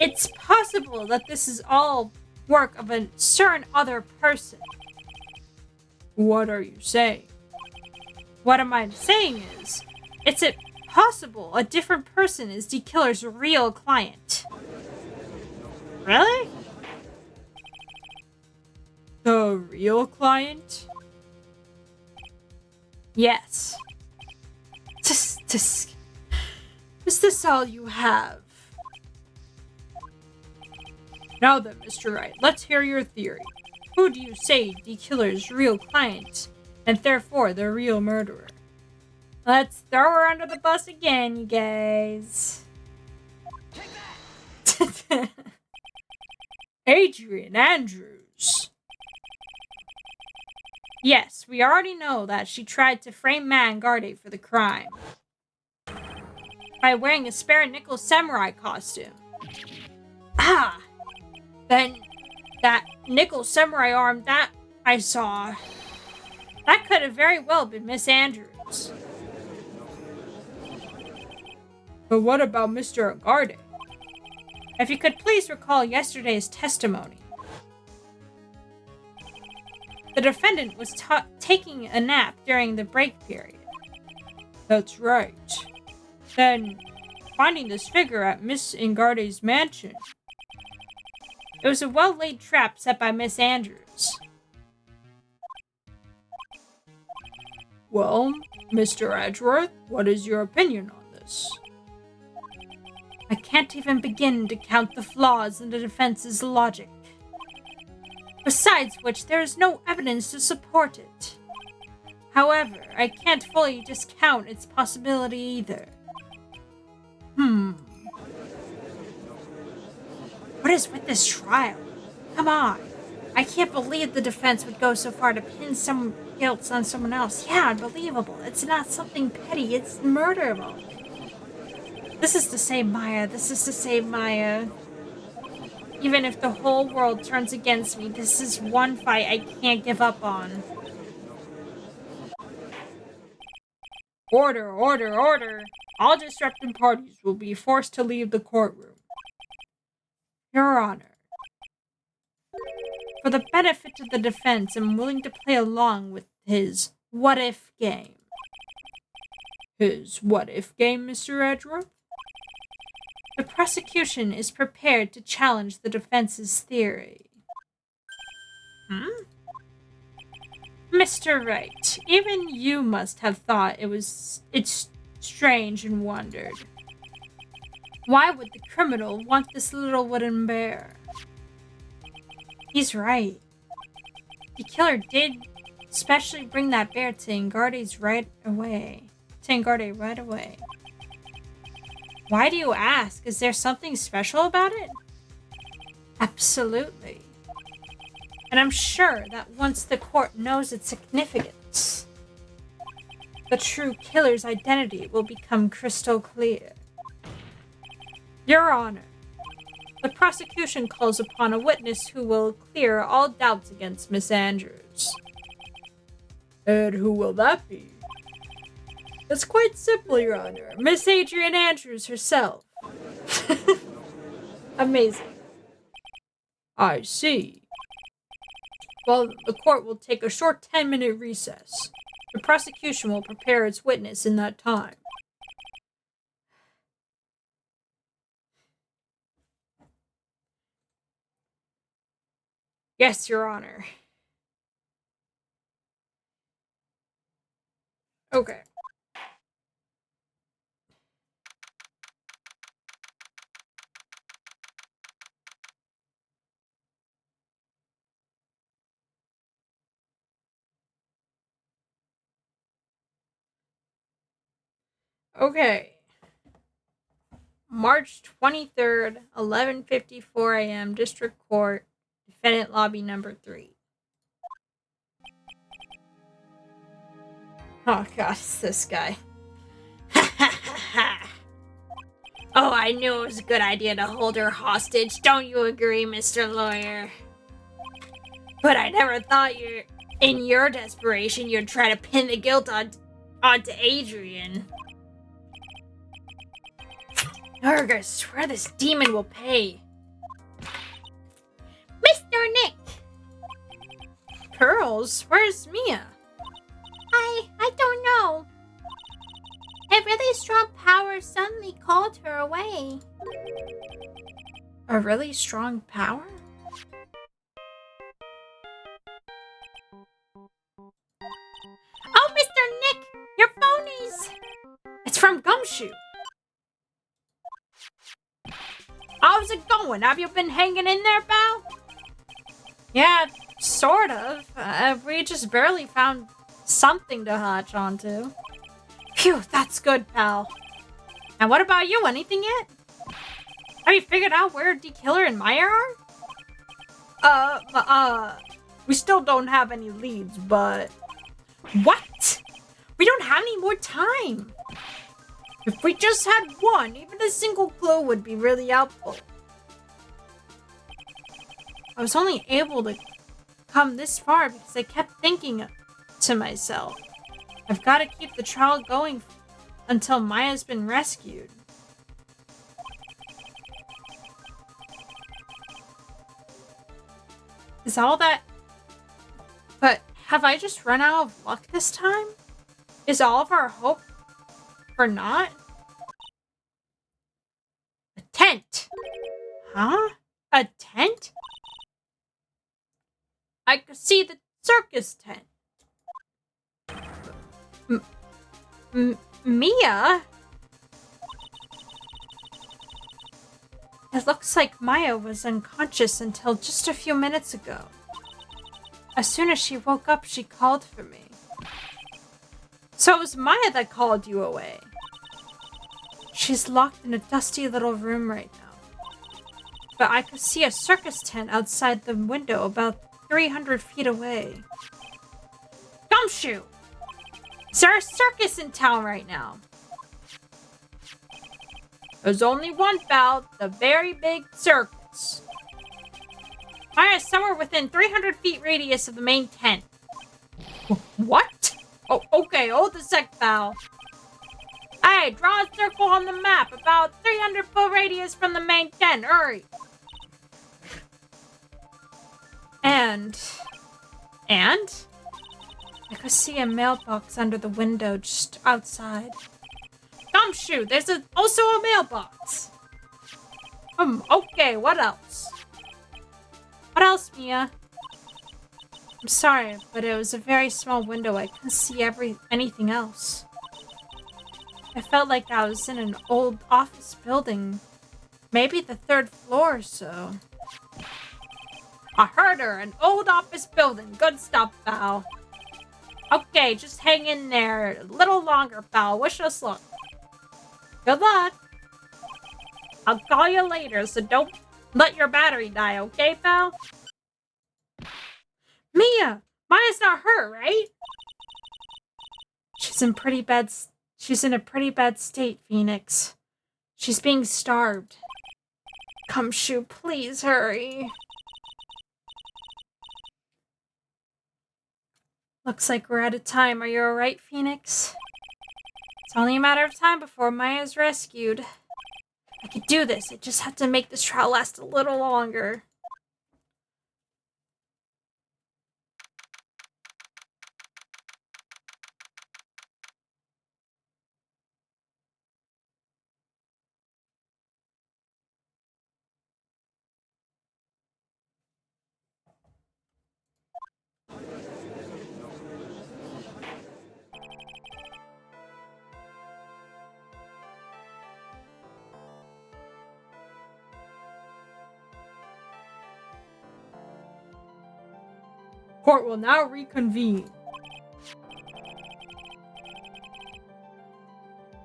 it's possible that this is all work of a certain other person. What are you saying? What am I saying is, it's possible a different person is the killer's real client. Really? The real client? Yes. Is this all you have? Now then, Mr. Wright, let's hear your theory. Who do you say the killer's real client, and therefore the real murderer? Let's throw her under the bus again, you guys. Adrian Andrews. Yes, we already know that she tried to frame Matt Ingarde for the crime by wearing a spare nickel samurai costume. Then that nickel samurai arm that I saw, that could have very well been Miss Andrews. But what about Mr. Ingarde? If you could please recall yesterday's testimony. The defendant was taking a nap during the break period. That's right. Then, finding this figure at Miss Ingarde's mansion. It was a well-laid trap set by Miss Andrews. Well, Mr. Edgeworth, what is your opinion on this? I can't even begin to count the flaws in the defense's logic. Besides which, there is no evidence to support it. However, I can't fully discount its possibility either. What is with this trial? Come on. I can't believe the defense would go so far to pin some guilt on someone else. Yeah, unbelievable. It's not something petty. It's murderable. This is the same Maya. This is the same Maya. Even if the whole world turns against me, this is one fight I can't give up on. Order, order, order. All disrupting parties will be forced to leave the courtroom. Your Honor, for the benefit of the defense, I'm willing to play along with his what-if game. His what-if game, Mr. Edgeworth? The prosecution is prepared to challenge the defense's theory. Mr. Wright, even you must have thought it's strange and wondered. Why would the criminal want this little wooden bear? He's right. The killer did specially bring that bear to Ingarde right away. Why do you ask? Is there something special about it? Absolutely. And I'm sure that once the court knows its significance, the true killer's identity will become crystal clear. Your Honor, the prosecution calls upon a witness who will clear all doubts against Miss Andrews. And who will that be? It's quite simple, Your Honor. Miss Adrian Andrews herself. Amazing. I see. Well, the court will take a short 10-minute recess. The prosecution will prepare its witness in that time. Yes, Your Honor. Okay. Okay. March 23rd, 11:54 a.m., District Court, Defendant Lobby number 3. Oh, God, it's this guy. Oh, I knew it was a good idea to hold her hostage. Don't you agree, Mr. Lawyer? But I never thought in your desperation, you'd try to pin the guilt onto Adrian. Urg, I swear this demon will pay. Mr. Nick! Pearls? Where's Mia? I don't know. A really strong power suddenly called her away. A really strong power? Oh, Mr. Nick! Your phonies! It's from Gumshoe. How's it going? Have you been hanging in there, pal? Yeah, sort of. We just barely found something to hatch onto. Phew, that's good, pal. And what about you? Anything yet? Have you figured out where D. Killer and Meyer are? We still don't have any leads, but... What? We don't have any more time. If we just had one, even a single clue would be really helpful. I was only able to come this far because I kept thinking to myself, I've got to keep the trial going until Maya's been rescued. Is all that... But have I just run out of luck this time? Is all of our hope for naught? A tent! Huh? A tent? I could see the circus tent. Mia? It looks like Maya was unconscious until just a few minutes ago. As soon as she woke up, she called for me. So it was Maya that called you away. She's locked in a dusty little room right now. But I could see a circus tent outside the window about 300 feet away. Gumshoe! Is there a circus in town right now? There's only one, pal. The very big circus. Maya's somewhere within 300 feet radius of the main tent. What? Oh, okay. Hold a sec, pal. Hey, draw a circle on the map about 300-foot radius from the main tent. Hurry. And? I could see a mailbox under the window just outside. Gumshoe, there's also a mailbox. Okay, what else? What else, Mia? I'm sorry, but it was a very small window. I couldn't see anything else. I felt like I was in an old office building. Maybe the 3rd floor or so. I heard her, an old office building. Good stuff, pal. Okay, just hang in there a little longer, pal. Wish us luck. Good luck. I'll call you later, so don't let your battery die, okay, pal? Mia! Maya's not hurt, right? She's in a pretty bad state, Phoenix. She's being starved. Gumshoe, please hurry. Looks like we're out of time. Are you alright, Phoenix? It's only a matter of time before Maya's rescued. I could do this. I just have to make this trial last a little longer. Court will now reconvene.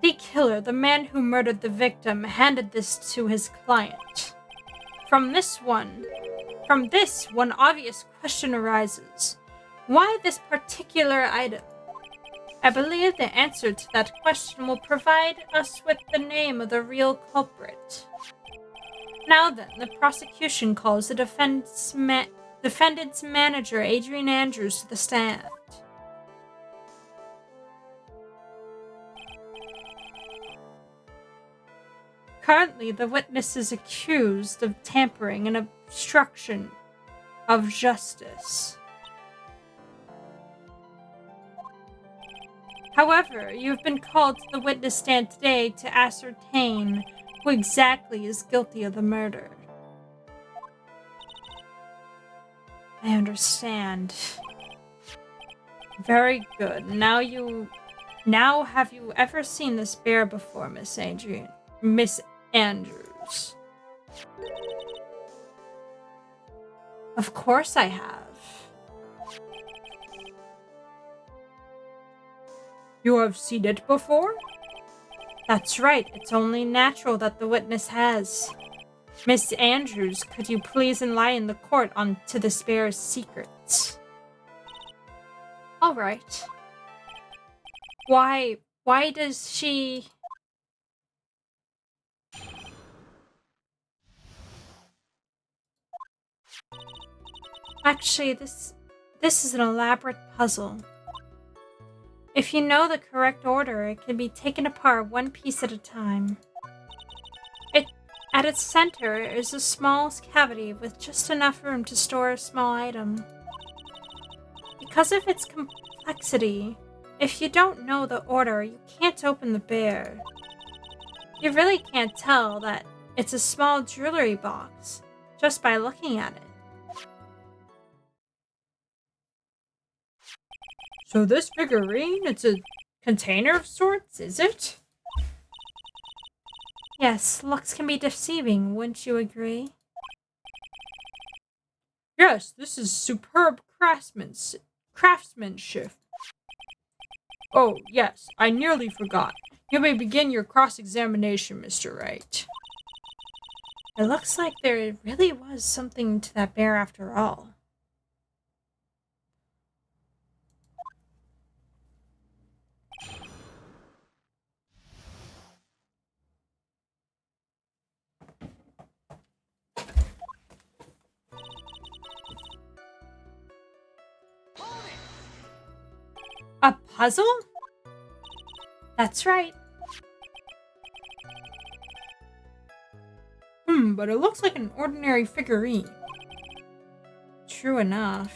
The killer, the man who murdered the victim, handed this to his client. From this, one obvious question arises. Why this particular item? I believe the answer to that question will provide us with the name of the real culprit. Now then, the prosecution calls the defendant's manager, Adrian Andrews, to the stand. Currently, the witness is accused of tampering and obstruction of justice. However, you have been called to the witness stand today to ascertain who exactly is guilty of the murder. I understand. Very good. Now, have you ever seen this bear before, Miss Andrews? Of course I have. You have seen it before? That's right. It's only natural that the witness has. Miss Andrews, could you please enlighten the court on to this bear's secrets? All right. Why does she... Actually, this is an elaborate puzzle. If you know the correct order, it can be taken apart one piece at a time. At its center is a small cavity with just enough room to store a small item. Because of its complexity, if you don't know the order, you can't open the bear. You really can't tell that it's a small jewelry box just by looking at it. So this figurine, it's a container of sorts, is it? Yes, looks can be deceiving, wouldn't you agree? Yes, this is superb craftsmanship. Oh, yes, I nearly forgot. You may begin your cross-examination, Mr. Wright. It looks like there really was something to that bear after all. A puzzle? That's right. But it looks like an ordinary figurine. True enough.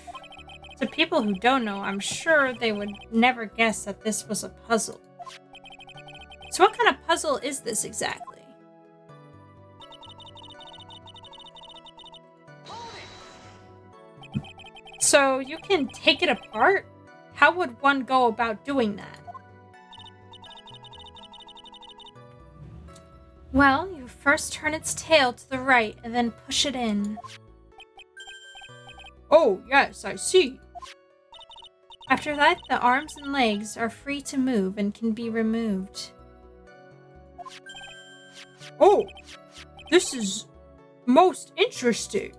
To people who don't know, I'm sure they would never guess that this was a puzzle. So what kind of puzzle is this exactly? So you can take it apart? How would one go about doing that? Well, you first turn its tail to the right and then push it in. Oh, yes, I see. After that, the arms and legs are free to move and can be removed. Oh, this is most interesting.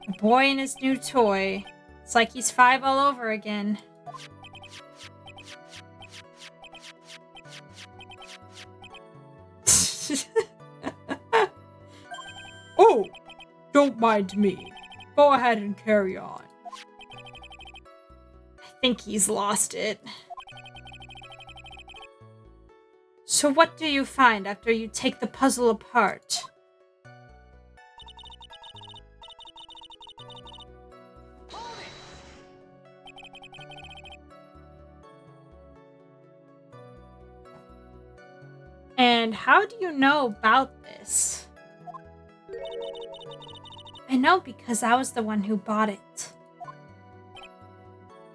A boy and his new toy. It's like he's 5 all over again. Oh, don't mind me. Go ahead and carry on. I think he's lost it. So what do you find after you take the puzzle apart? And how do you know about this? I know because I was the one who bought it.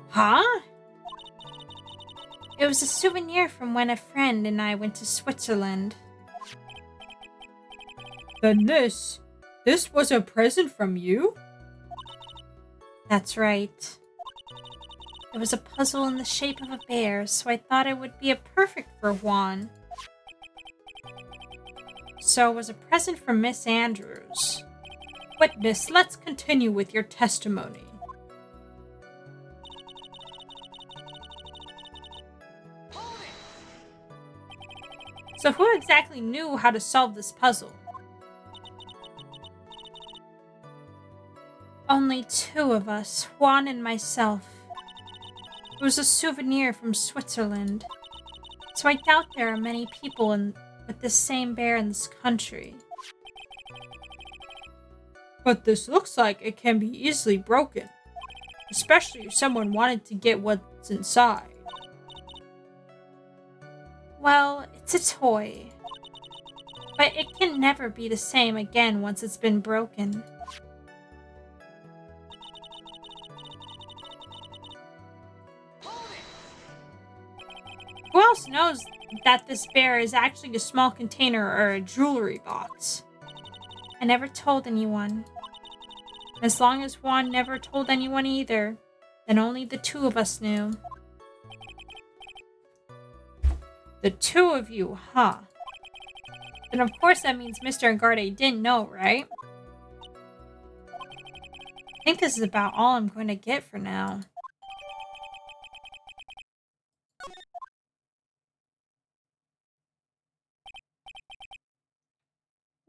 Huh? It was a souvenir from when a friend and I went to Switzerland. Then this was a present from you? That's right. It was a puzzle in the shape of a bear, so I thought it would be a perfect for Juan. So it was a present from Miss Andrews. Witness, let's continue with your testimony. So who exactly knew how to solve this puzzle? Only two of us, Juan and myself. It was a souvenir from Switzerland, so I doubt there are many people with this same bear in this country. But this looks like it can be easily broken, especially if someone wanted to get what's inside. Well, it's a toy, but it can never be the same again once it's been broken. Who else knows that this bear is actually a small container or a jewelry box? I never told anyone. As long as Juan never told anyone either, then only the two of us knew. The two of you, huh? Then of course that means Mr. Garde didn't know, right? I think this is about all I'm going to get for now.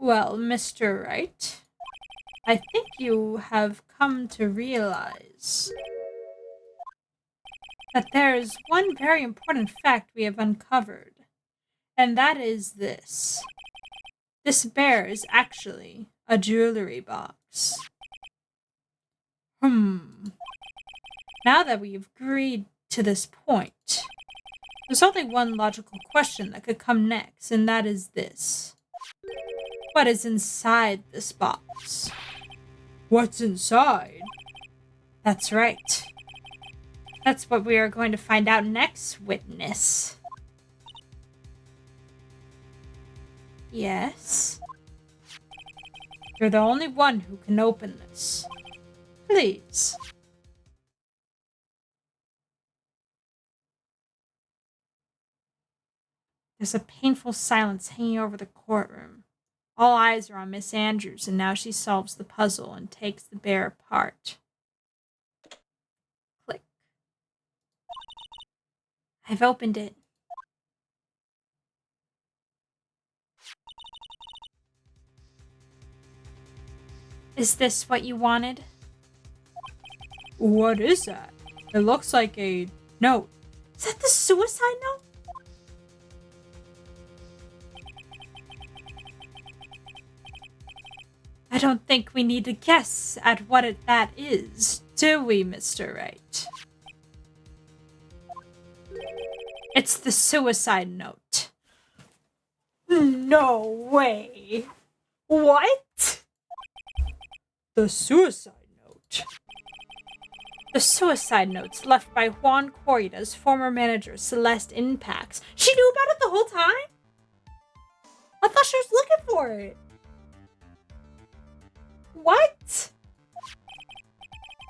Well, Mr. Wright, I think you have come to realize that there is one very important fact we have uncovered, and that is this. This bear is actually a jewelry box. Now that we've agreed to this point, there's only one logical question that could come next, and that is this. What is inside this box? What's inside? That's right. That's what we are going to find out next, witness. Yes? You're the only one who can open this. Please. There's a painful silence hanging over the courtroom. All eyes are on Miss Andrews, and now she solves the puzzle and takes the bear apart. Click. I've opened it. Is this what you wanted? What is that? It looks like a note. Is that the suicide note? I don't think we need to guess at what that is, do we, Mr. Wright? It's the suicide note. No way. What? The suicide note. The suicide notes left by Juan Corrida's former manager, Celeste Impax. She knew about it the whole time? I thought she was looking for it. What?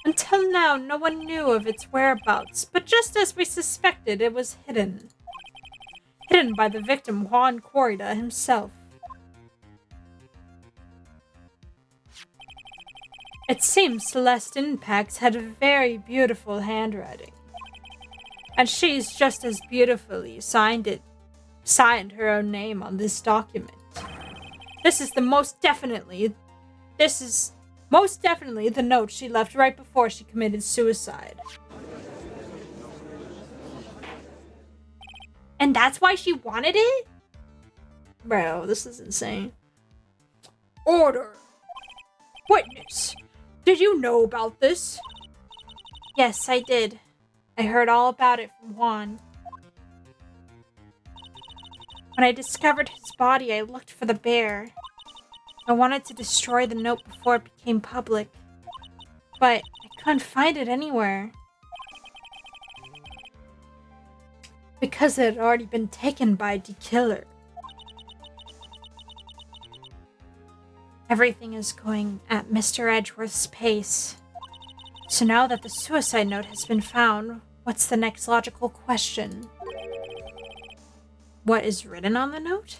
Until now, no one knew of its whereabouts, but just as we suspected, it was hidden. Hidden by the victim, Juan Corrida himself. It seems Celeste Impax had a very beautiful handwriting. And she's just as beautifully signed her own name on this document. This is most definitely the note she left right before she committed suicide. And that's why she wanted it? Bro, this is insane. Order! Witness! Did you know about this? Yes, I did. I heard all about it from Juan. When I discovered his body, I looked for the bear. I wanted to destroy the note before it became public, but I couldn't find it anywhere. Because it had already been taken by the killer. Everything is going at Mr. Edgeworth's pace. So now that the suicide note has been found, what's the next logical question? What is written on the note?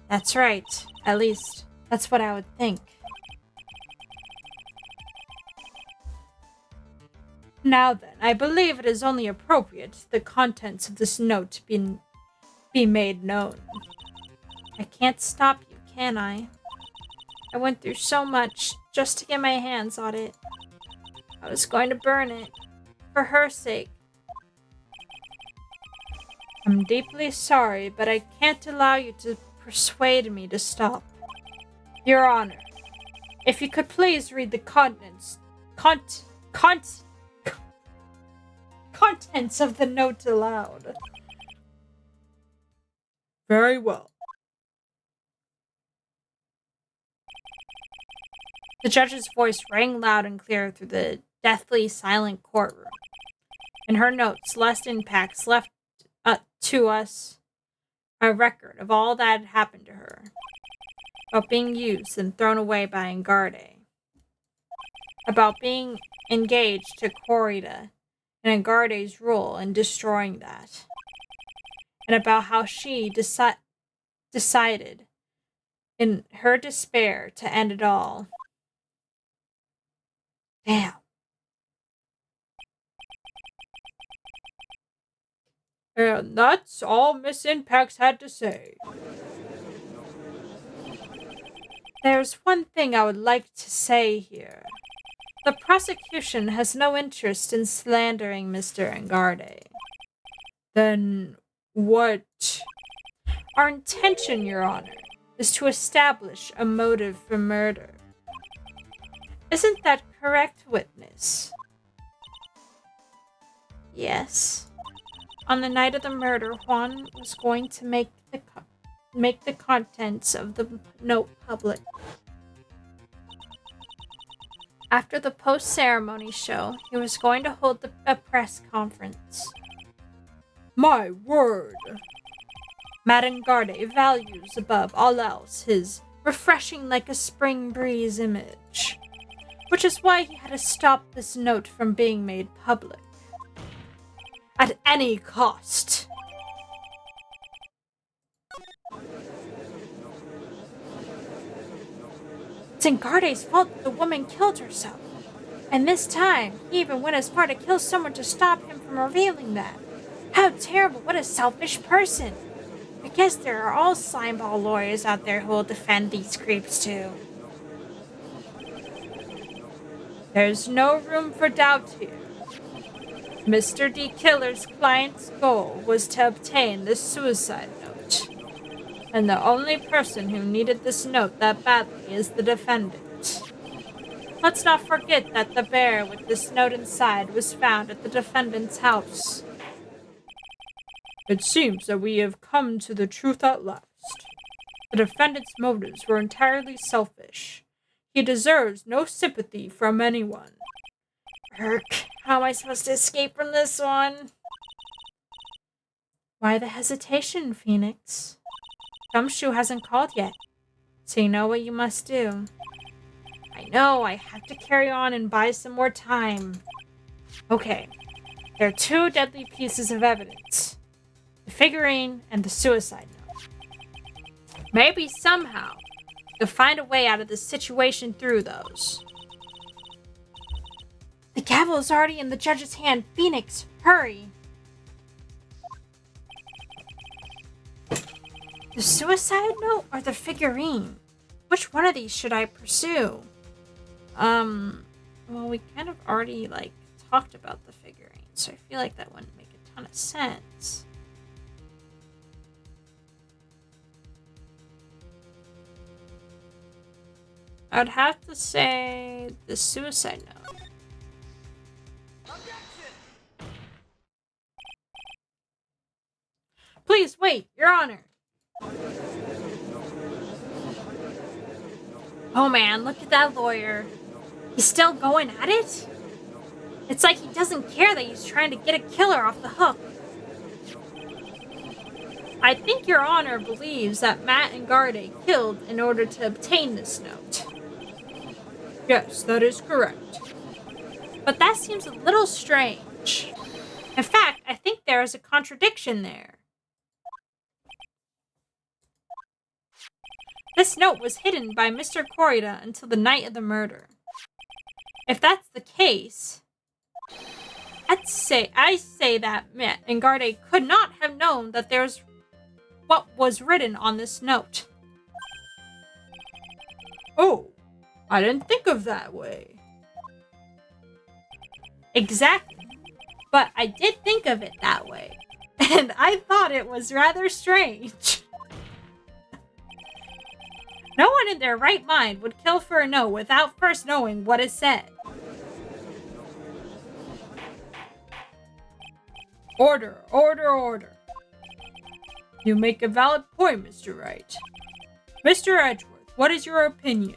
That's right. At least, that's what I would think. Now then, I believe it is only appropriate the contents of this note be made known. I can't stop you, can I? I went through so much just to get my hands on it. I was going to burn it, for her sake. I'm deeply sorry, but I can't allow you to persuade me to stop. Your Honor, if you could please read the contents of the note aloud. Very well. The judge's voice rang loud and clear through the deathly silent courtroom. In her note, Celestine Pax left to us a record of all that had happened to her, about being used and thrown away by Engarde, about being engaged to Corrida and Engarde's role in destroying that, and about how she decided, in her despair, to end it all. Damn. And that's all Miss Impax had to say. There's one thing I would like to say here. The prosecution has no interest in slandering Mr. Engarde. Then what? Our intention, Your Honor, is to establish a motive for murder. Isn't that correct, witness? Yes. On the night of the murder, Juan was going to make the contents of the note public. After the post-ceremony show, he was going to hold a press conference. My word! Madame Garde values above all else his refreshing like a spring breeze image, which is why he had to stop this note from being made public. At any cost. It's Engarde's fault that the woman killed herself. And this time, he even went as far to kill someone to stop him from revealing that. How terrible, what a selfish person. I guess there are all slimeball lawyers out there who will defend these creeps too. There's no room for doubt here. Mr. D. Killer's client's goal was to obtain the suicide note. And the only person who needed this note that badly is the defendant. Let's not forget that the bear with this note inside was found at the defendant's house. It seems that we have come to the truth at last. The defendant's motives were entirely selfish. He deserves no sympathy from anyone. How am I supposed to escape from this one? Why the hesitation, Phoenix? Gumshoe hasn't called yet, so you know what you must do. I know, I have to carry on and buy some more time. Okay, there are two deadly pieces of evidence. The figurine and the suicide note. Maybe somehow you'll find a way out of this situation through those. The gavel is already in the judge's hand. Phoenix, hurry! The suicide note or the figurine? Which one of these should I pursue? Well, we kind of already, talked about the figurine, so I feel like that wouldn't make a ton of sense. I'd have to say the suicide note. Please wait, Your Honor. Oh man, look at that lawyer. He's still going at it? It's like he doesn't care that he's trying to get a killer off the hook. I think Your Honor believes that Matt Engarde killed in order to obtain this note. Yes, that is correct. But that seems a little strange. In fact, I think there is a contradiction there. This note was hidden by Mr. Corrida until the night of the murder. If that's the case, I say that Engarde could not have known that there's what was written on this note. Oh, I didn't think of that way. Exactly. But I did think of it that way. And I thought it was rather strange. No one in their right mind would kill for a note without first knowing what it said. Order, order, order. You make a valid point, Mr. Wright. Mr. Edgeworth, what is your opinion?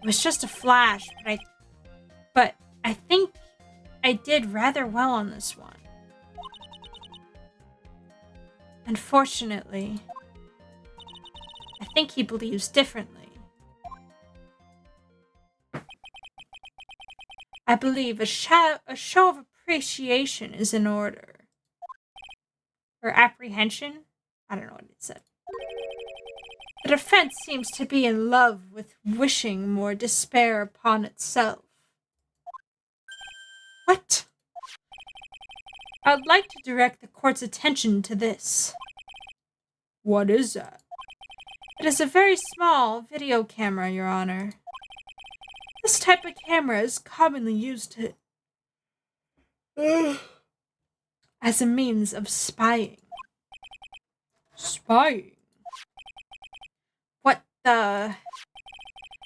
It was just a flash, but I think I did rather well on this one. Unfortunately, I think he believes differently. I believe a show of appreciation is in order. Or apprehension? I don't know what it said. The defense seems to be in love with wishing more despair upon itself. What? I would like to direct the court's attention to this. What is that? It is a very small video camera, Your Honor. This type of camera is commonly used as a means of spying. Spying? What the?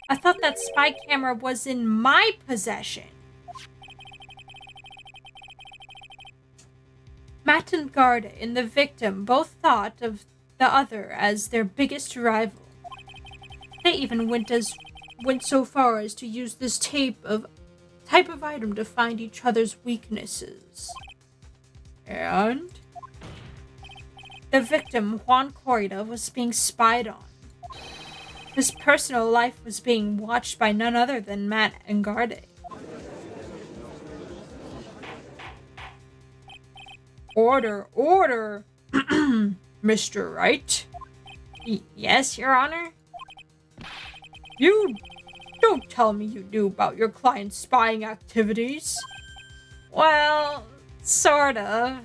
I thought that spy camera was in my possession. Matt and Garda and the victim both thought of the other as their biggest rival. They even went so far as to use this type of item to find each other's weaknesses. And the victim, Juan Corrida, was being spied on. His personal life was being watched by none other than Matt and Garde. Order, order! Mr. Wright? Yes, Your Honor? You don't tell me you knew about your client's spying activities. Well, sort of.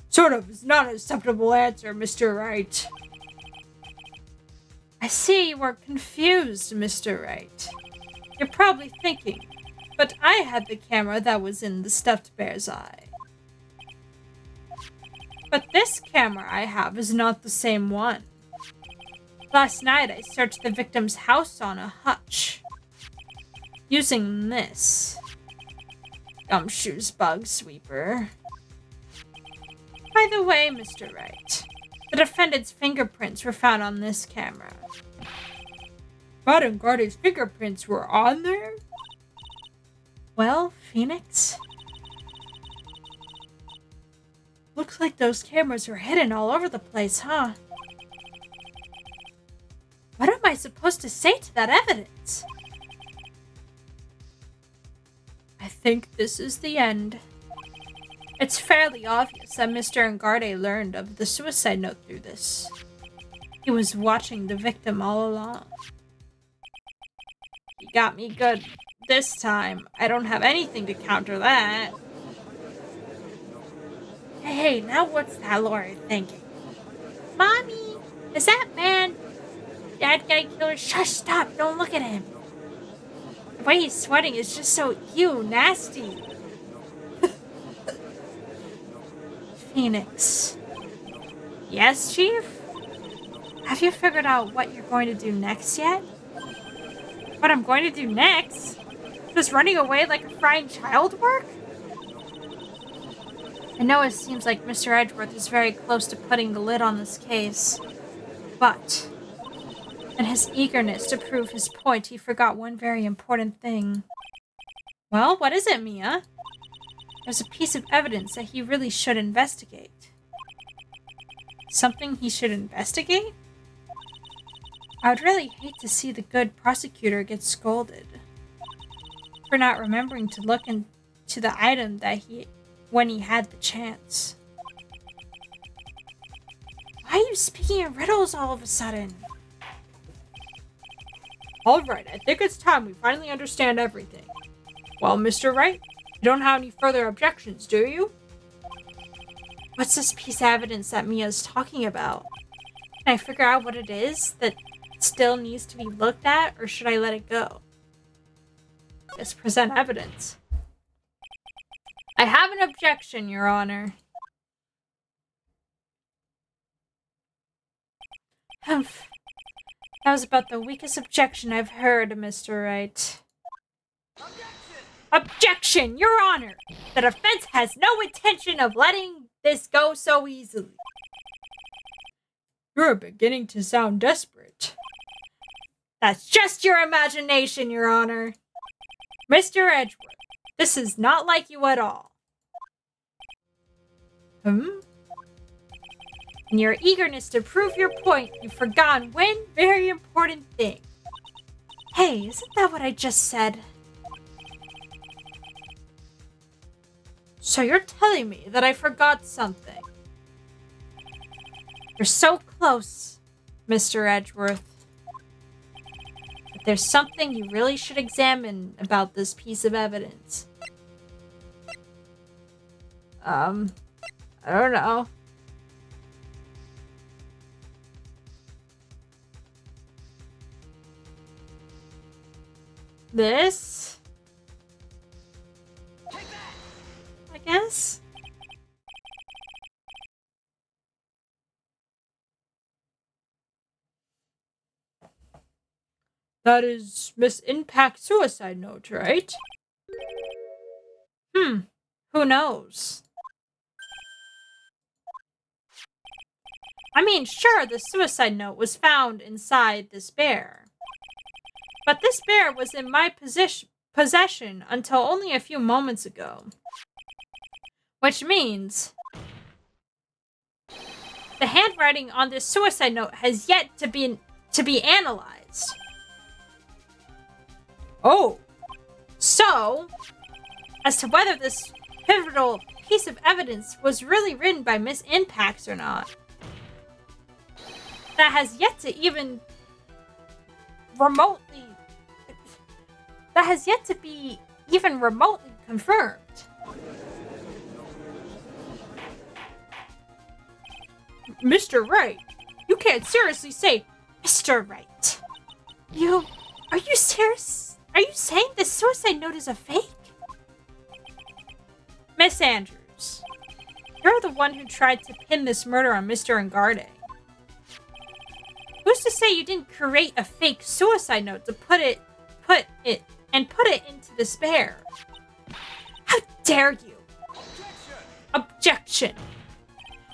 Sort of is not an acceptable answer, Mr. Wright. I see you were confused, Mr. Wright. You're probably thinking, but I had the camera that was in the stuffed bear's eye. But this camera I have is not the same one. Last night I searched the victim's house on a hutch. Using this Gumshoe's bug sweeper. By the way, Mr. Wright, the defendant's fingerprints were found on this camera. Madame Garde's fingerprints were on there? Well, Phoenix? Looks like those cameras were hidden all over the place, huh? What am I supposed to say to that evidence? I think this is the end. It's fairly obvious that Mr. Engarde learned of the suicide note through this. He was watching the victim all along. He got me good this time. I don't have anything to counter that. Hey, now what's that lawyer thinking? Mommy, is that man bad guy killer? Shush, stop, don't look at him. The way he's sweating is just so nasty. Phoenix. Yes, Chief? Have you figured out what you're going to do next yet? What I'm going to do next? Does running away like a frightened child work? I know it seems like Mr. Edgeworth is very close to putting the lid on this case, but in his eagerness to prove his point, he forgot one very important thing. Well, what is it, Mia? There's a piece of evidence that he really should investigate. Something he should investigate? I would really hate to see the good prosecutor get scolded. for not remembering to look into the item when he had the chance. Why are you speaking in riddles all of a sudden? Alright, I think it's time we finally understand everything. Well, Mr. Wright, you don't have any further objections, do you? What's this piece of evidence that Mia's talking about? Can I figure out what it is that still needs to be looked at, or should I let it go? Just present evidence. I have an objection, Your Honor. Humph. That was about the weakest objection I've heard, Mr. Wright. Objection, Your Honor! The defense has no intention of letting this go so easily. You're beginning to sound desperate. That's just your imagination, Your Honor. Mr. Edgeworth, this is not like you at all. In your eagerness to prove your point, you've forgotten one very important thing. Hey, isn't that what I just said? So you're telling me that I forgot something. You're so close, Mr. Edgeworth. But there's something you really should examine about this piece of evidence. I don't know. This? I guess? That is Miss Impact's suicide note, right? Who knows? I mean, sure, the suicide note was found inside this bear. But this bear was in my possession until only a few moments ago. Which means the handwriting on this suicide note has yet to be analyzed. Oh. So, as to whether this pivotal piece of evidence was really written by Miss Impact or not, that has yet to even remotely... That has yet to be even remotely confirmed. Mr. Wright, you can't seriously say Mr. Wright. Are you serious? Are you saying this suicide note is a fake? Miss Andrews, you're the one who tried to pin this murder on Mr. Engarde. Who's to say you didn't create a fake suicide note to put it into despair? How dare you? Objection!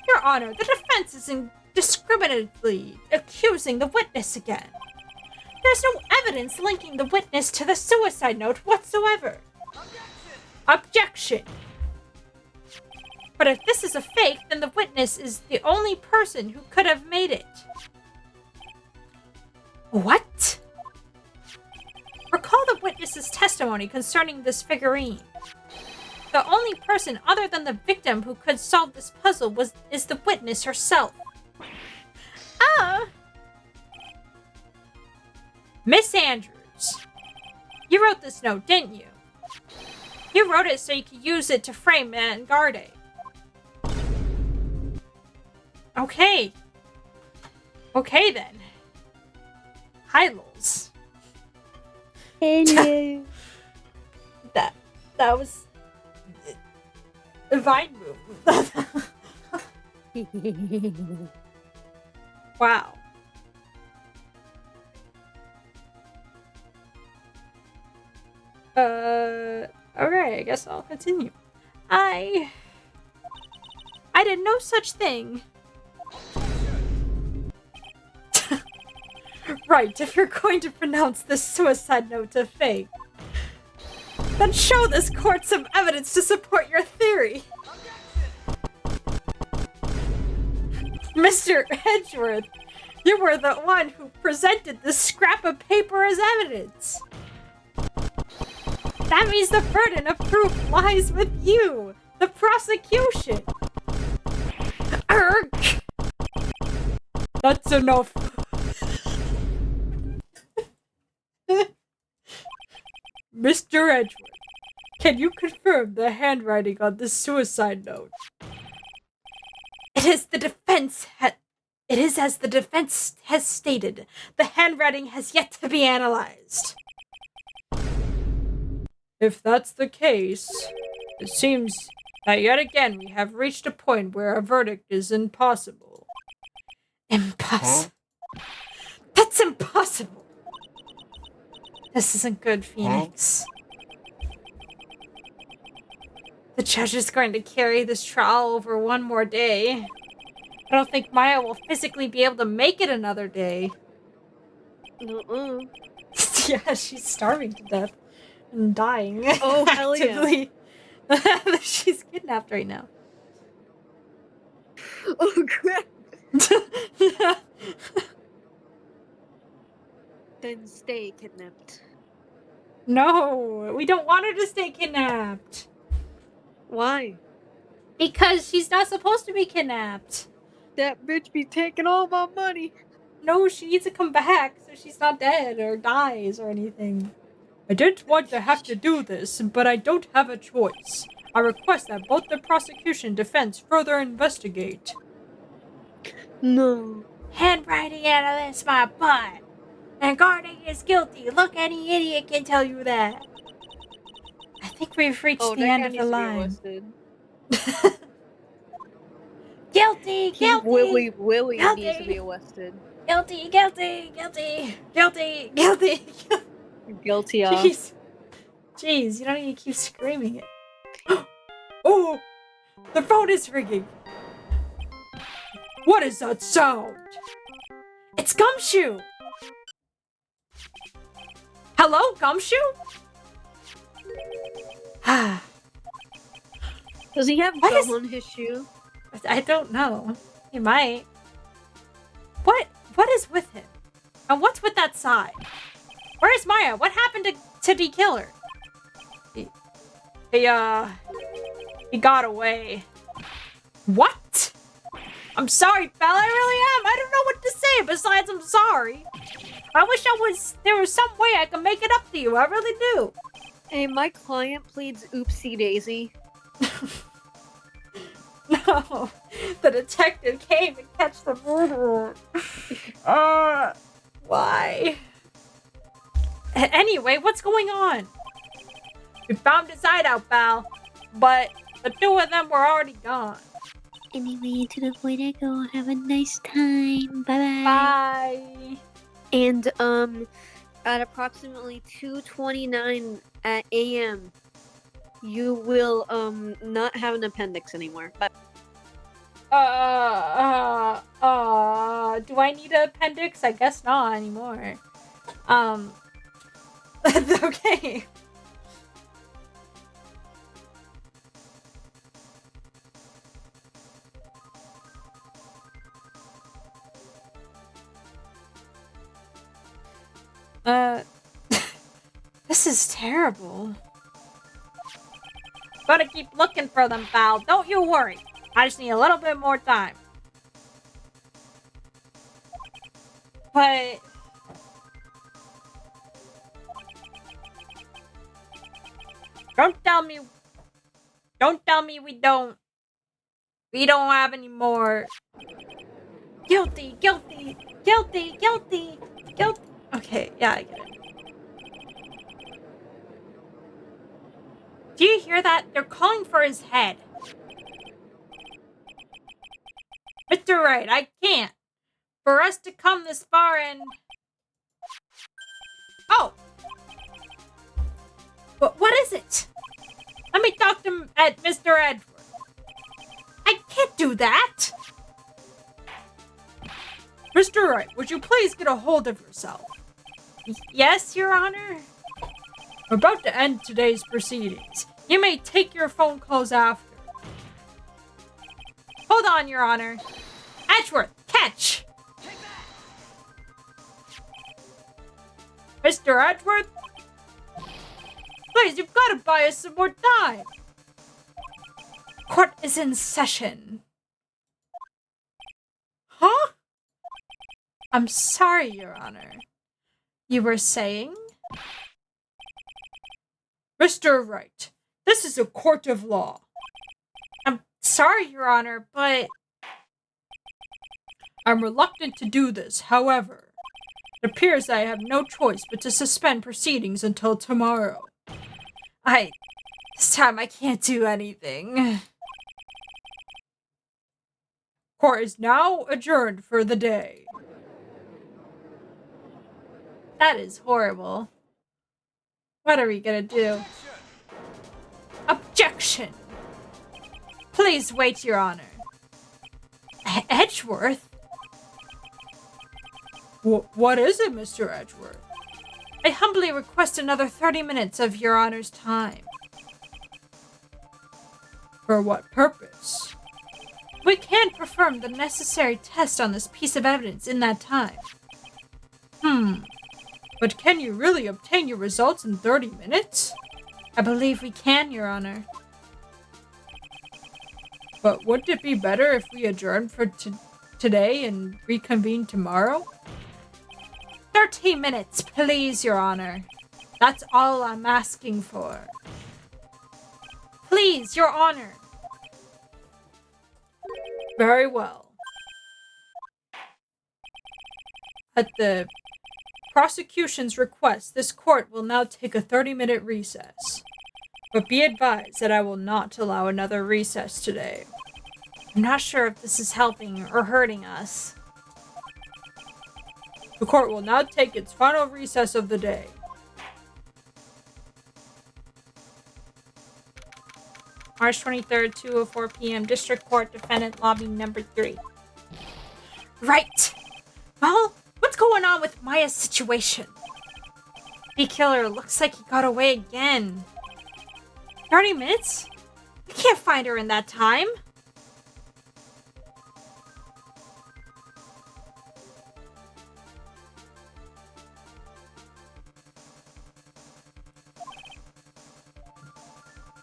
Your Honor, the defense is indiscriminately accusing the witness again. There's no evidence linking the witness to the suicide note whatsoever. Objection! But if this is a fake, then the witness is the only person who could have made it. What? Recall the witness's testimony concerning this figurine. The only person other than the victim who could solve this puzzle is the witness herself. Miss Andrews, you wrote this note, didn't you? You wrote it so you could use it to frame Engarde. Okay. Okay then. Hi, Lols. Hello. That was a Vine move. Wow. Okay, I guess I'll continue. I did no such thing. Right, if you're going to pronounce this suicide note a fake, then show this court some evidence to support your theory. Mr. Edgeworth, you were the one who presented this scrap of paper as evidence. That means the burden of proof lies with you, the prosecution. Arg! That's enough. Mr. Edgewood, can you confirm the handwriting on this suicide note? It is as the defense has stated. The handwriting has yet to be analyzed. If that's the case, it seems that yet again we have reached a point where a verdict is impossible. Impossible. That's impossible. This isn't good, Phoenix. The judge is going to carry this trial over one more day. I don't think Maya will physically be able to make it another day. Yeah, she's starving to death and dying. Oh, hell yeah. She's kidnapped right now. Oh, crap. Then stay kidnapped. No, we don't want her to stay kidnapped. Why? Because she's not supposed to be kidnapped. That bitch be taking all my money. No, she needs to come back so she's not dead or dies or anything. I didn't want to have to do this, but I don't have a choice. I request that both the prosecution and defense further investigate. No. Handwriting analyst my butt. And Garding is guilty. Look, any idiot can tell you that. I think we've reached Oh, the that end guy of needs the to be line. arrested. Guilty, guilty. Willie Guilty. needs to be arrested. Guilty, guilty, guilty, guilty, guilty. Guilty of. Jeez, you don't need to keep screaming it. Oh, the phone is ringing. What is that sound? It's Gumshoe. Hello, Gumshoe? Does he have What gum is- on his shoe? I don't know. He might. What is with him? And what's with that sigh? Where's Maya? What happened to D-Killer? He got away. What? I'm sorry, pal. I really am. I don't know what to say besides I'm sorry. I wish there was some way I could make it up to you. I really do. Hey, my client pleads oopsie daisy. No, the detective came to catch the murderer. Why? Anyway, what's going on? We found his hideout, pal, but the two of them were already gone. Anyway, to the point I go. Have a nice time. Bye-bye. Bye. And, at approximately 2:29 a.m., you will, not have an appendix anymore. But Do I need an appendix? I guess not anymore. That's okay. This is terrible. Gotta keep looking for them, pal. Don't you worry. I just need a little bit more time. But... Don't tell me we don't have any more. Guilty. Okay, yeah, I get it. Do you hear that? They're calling for his head. Mr. Wright, I can't. For us to come this far and... Oh! What is it? Let me talk to Mr. Edward. I can't do that! Mr. Wright, would you please get a hold of yourself? Yes, Your Honor? We're about to end today's proceedings. You may take your phone calls after. Hold on, Your Honor. Edgeworth, catch! Mr. Edgeworth? Please, you've got to buy us some more time. Court is in session. Huh? I'm sorry, Your Honor. You were saying? Mr. Wright, this is a court of law. I'm sorry, Your Honor, but I'm reluctant to do this. However, it appears I have no choice but to suspend proceedings until tomorrow. This time I can't do anything. Court is now adjourned for the day. That is horrible. What are we gonna do? Objection! Please wait, Your Honor. Edgeworth? What is it, Mr. Edgeworth? I humbly request another 30 minutes of Your Honor's time. For what purpose? We can't perform the necessary test on this piece of evidence in that time. But can you really obtain your results in 30 minutes? I believe we can, Your Honor. But wouldn't it be better if we adjourn for today and reconvene tomorrow? 30 minutes, please, Your Honor. That's all I'm asking for. Please, Your Honor. Very well. At the prosecution's request, this court will now take a 30-minute recess. But be advised that I will not allow another recess today. I'm not sure if this is helping or hurting us. The court will now take its final recess of the day. March 23rd, 2:04 p.m. District Court, Defendant Lobby Number 3. Right! Well, what's going on with Maya's situation? The killer looks like he got away again. 30 minutes? We can't find her in that time.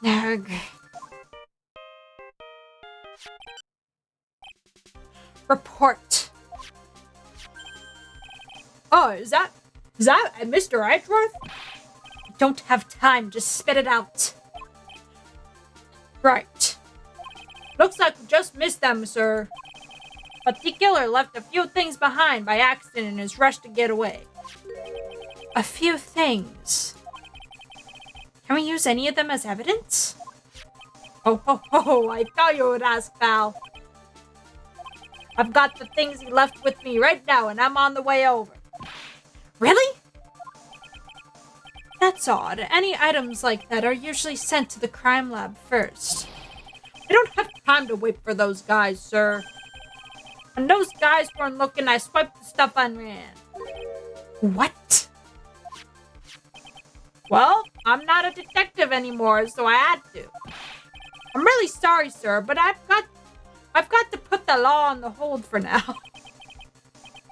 Narg. Report. Oh, is that Mr. Edgeworth? I don't have time. Just spit it out. Right. Looks like we just missed them, sir. But the killer left a few things behind by accident in his rush to get away. A few things. Can we use any of them as evidence? Oh, I thought you would ask, pal. I've got the things he left with me right now, and I'm on the way over. Really? That's odd. Any items like that are usually sent to the crime lab first. I don't have time to wait for those guys, sir. When those guys weren't looking, I swiped the stuff and ran. What? Well, I'm not a detective anymore, so I had to. I'm really sorry, sir, but I've got to put the law on the hold for now.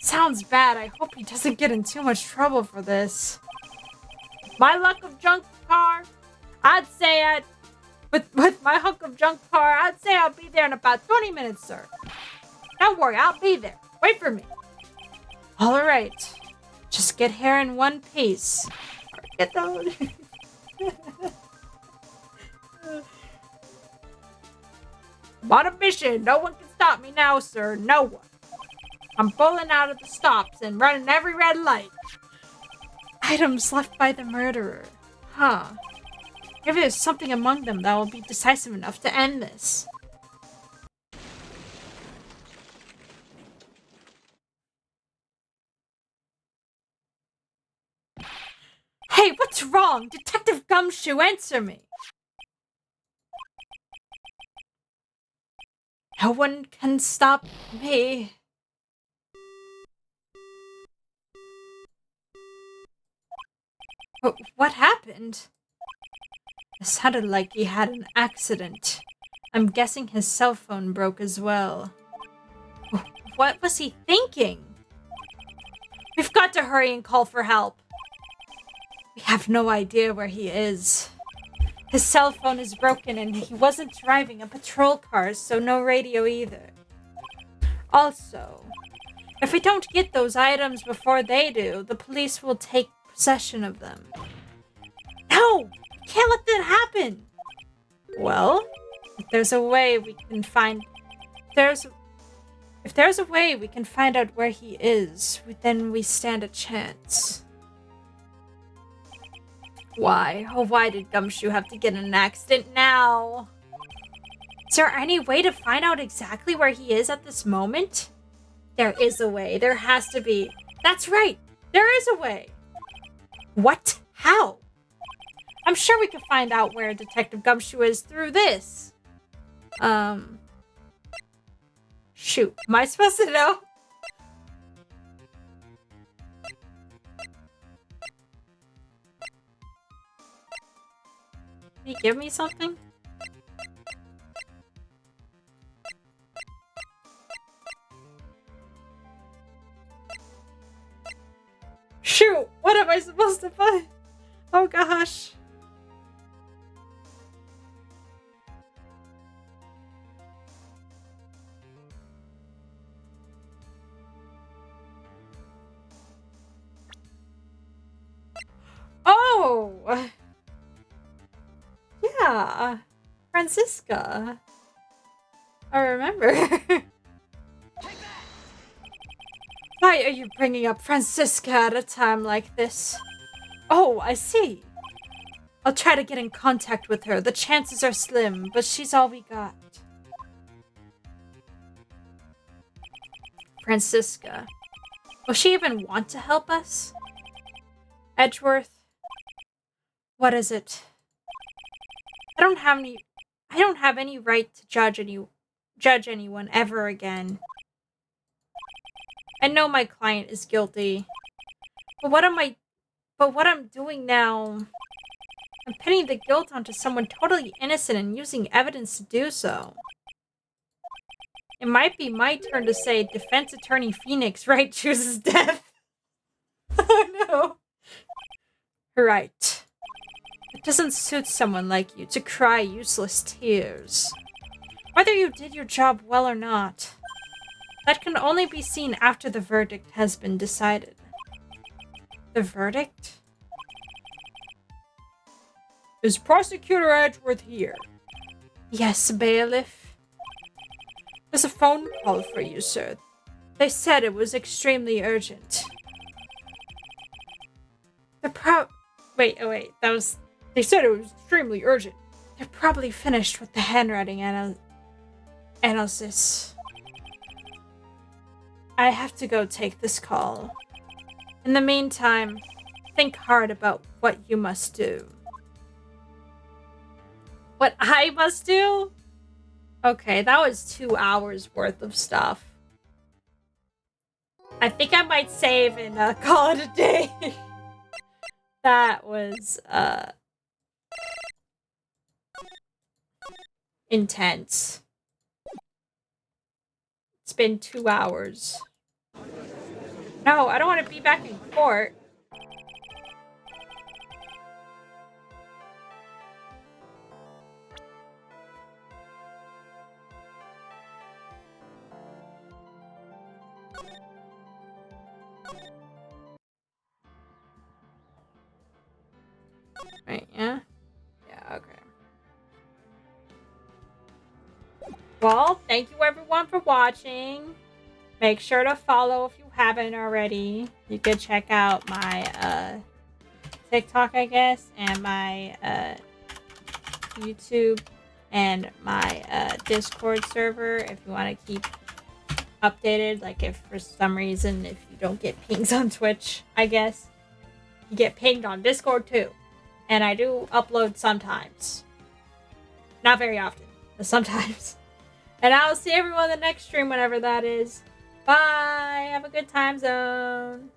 Sounds bad. I hope he doesn't get in too much trouble for this. My luck of junk car, with my hunk of junk car, I'd say I'll be there in about 20 minutes, sir. Don't worry, I'll be there. Wait for me. All right. Just get here in one piece. Get those. I'm on a mission. No one can stop me now, sir. No one. I'm pulling out of the stops and running every red light. Items left by the murderer. Huh. Maybe there's something among them that will be decisive enough to end this. Hey, what's wrong? Detective Gumshoe, answer me. No one can stop me. What happened? It sounded like he had an accident. I'm guessing his cell phone broke as well. What was he thinking? We've got to hurry and call for help. We have no idea where he is. His cell phone is broken and he wasn't driving a patrol car, so no radio either. Also, if we don't get those items before they do, the police will take possession of them. No! We can't let that happen! Well, if there's a way we can find... If there's a way we can find out where he is, then we stand a chance. Why? Oh, why did Gumshoe have to get in an accident now? Is there any way to find out exactly where he is at this moment? There is a way. There has to be. That's right. There is a way. What? How? I'm sure we can find out where Detective Gumshoe is through this. Shoot. Am I supposed to know? Can you give me something? Shoot! What am I supposed to put? Oh gosh. Oh! Yeah. Francisca. I remember. Why are you bringing up Francisca at a time like this? Oh, I see. I'll try to get in contact with her. The chances are slim, but she's all we got. Francisca. Will she even want to help us? Edgeworth? What is it? I don't have any right to judge anyone ever again. I know my client is guilty. But what I'm doing now, I'm pinning the guilt onto someone totally innocent and using evidence to do so. It might be my turn to say defense attorney Phoenix Wright chooses death. Oh no. Right. It doesn't suit someone like you to cry useless tears. Whether you did your job well or not, that can only be seen after the verdict has been decided. The verdict? Is Prosecutor Edgeworth here? Yes, bailiff. There's a phone call for you, sir. They said it was extremely urgent. Wait. They said it was extremely urgent. They're probably finished with the handwriting analysis. I have to go take this call. In the meantime, think hard about what you must do. What I must do? Okay, that was 2 hours worth of stuff. I think I might save and call it a day. That was intense. It's been 2 hours. No, I don't want to be back in court. Right, yeah? Yeah, okay. Well, thank you everyone for watching. Make sure to follow if you haven't already. You could check out my TikTok, I guess, and my YouTube and my Discord server if you want to keep updated. Like if for some reason if you don't get pings on Twitch, I guess you get pinged on Discord too. And I do upload sometimes. Not very often, but sometimes. And I'll see everyone in the next stream, whenever that is. Bye! Have a good time zone.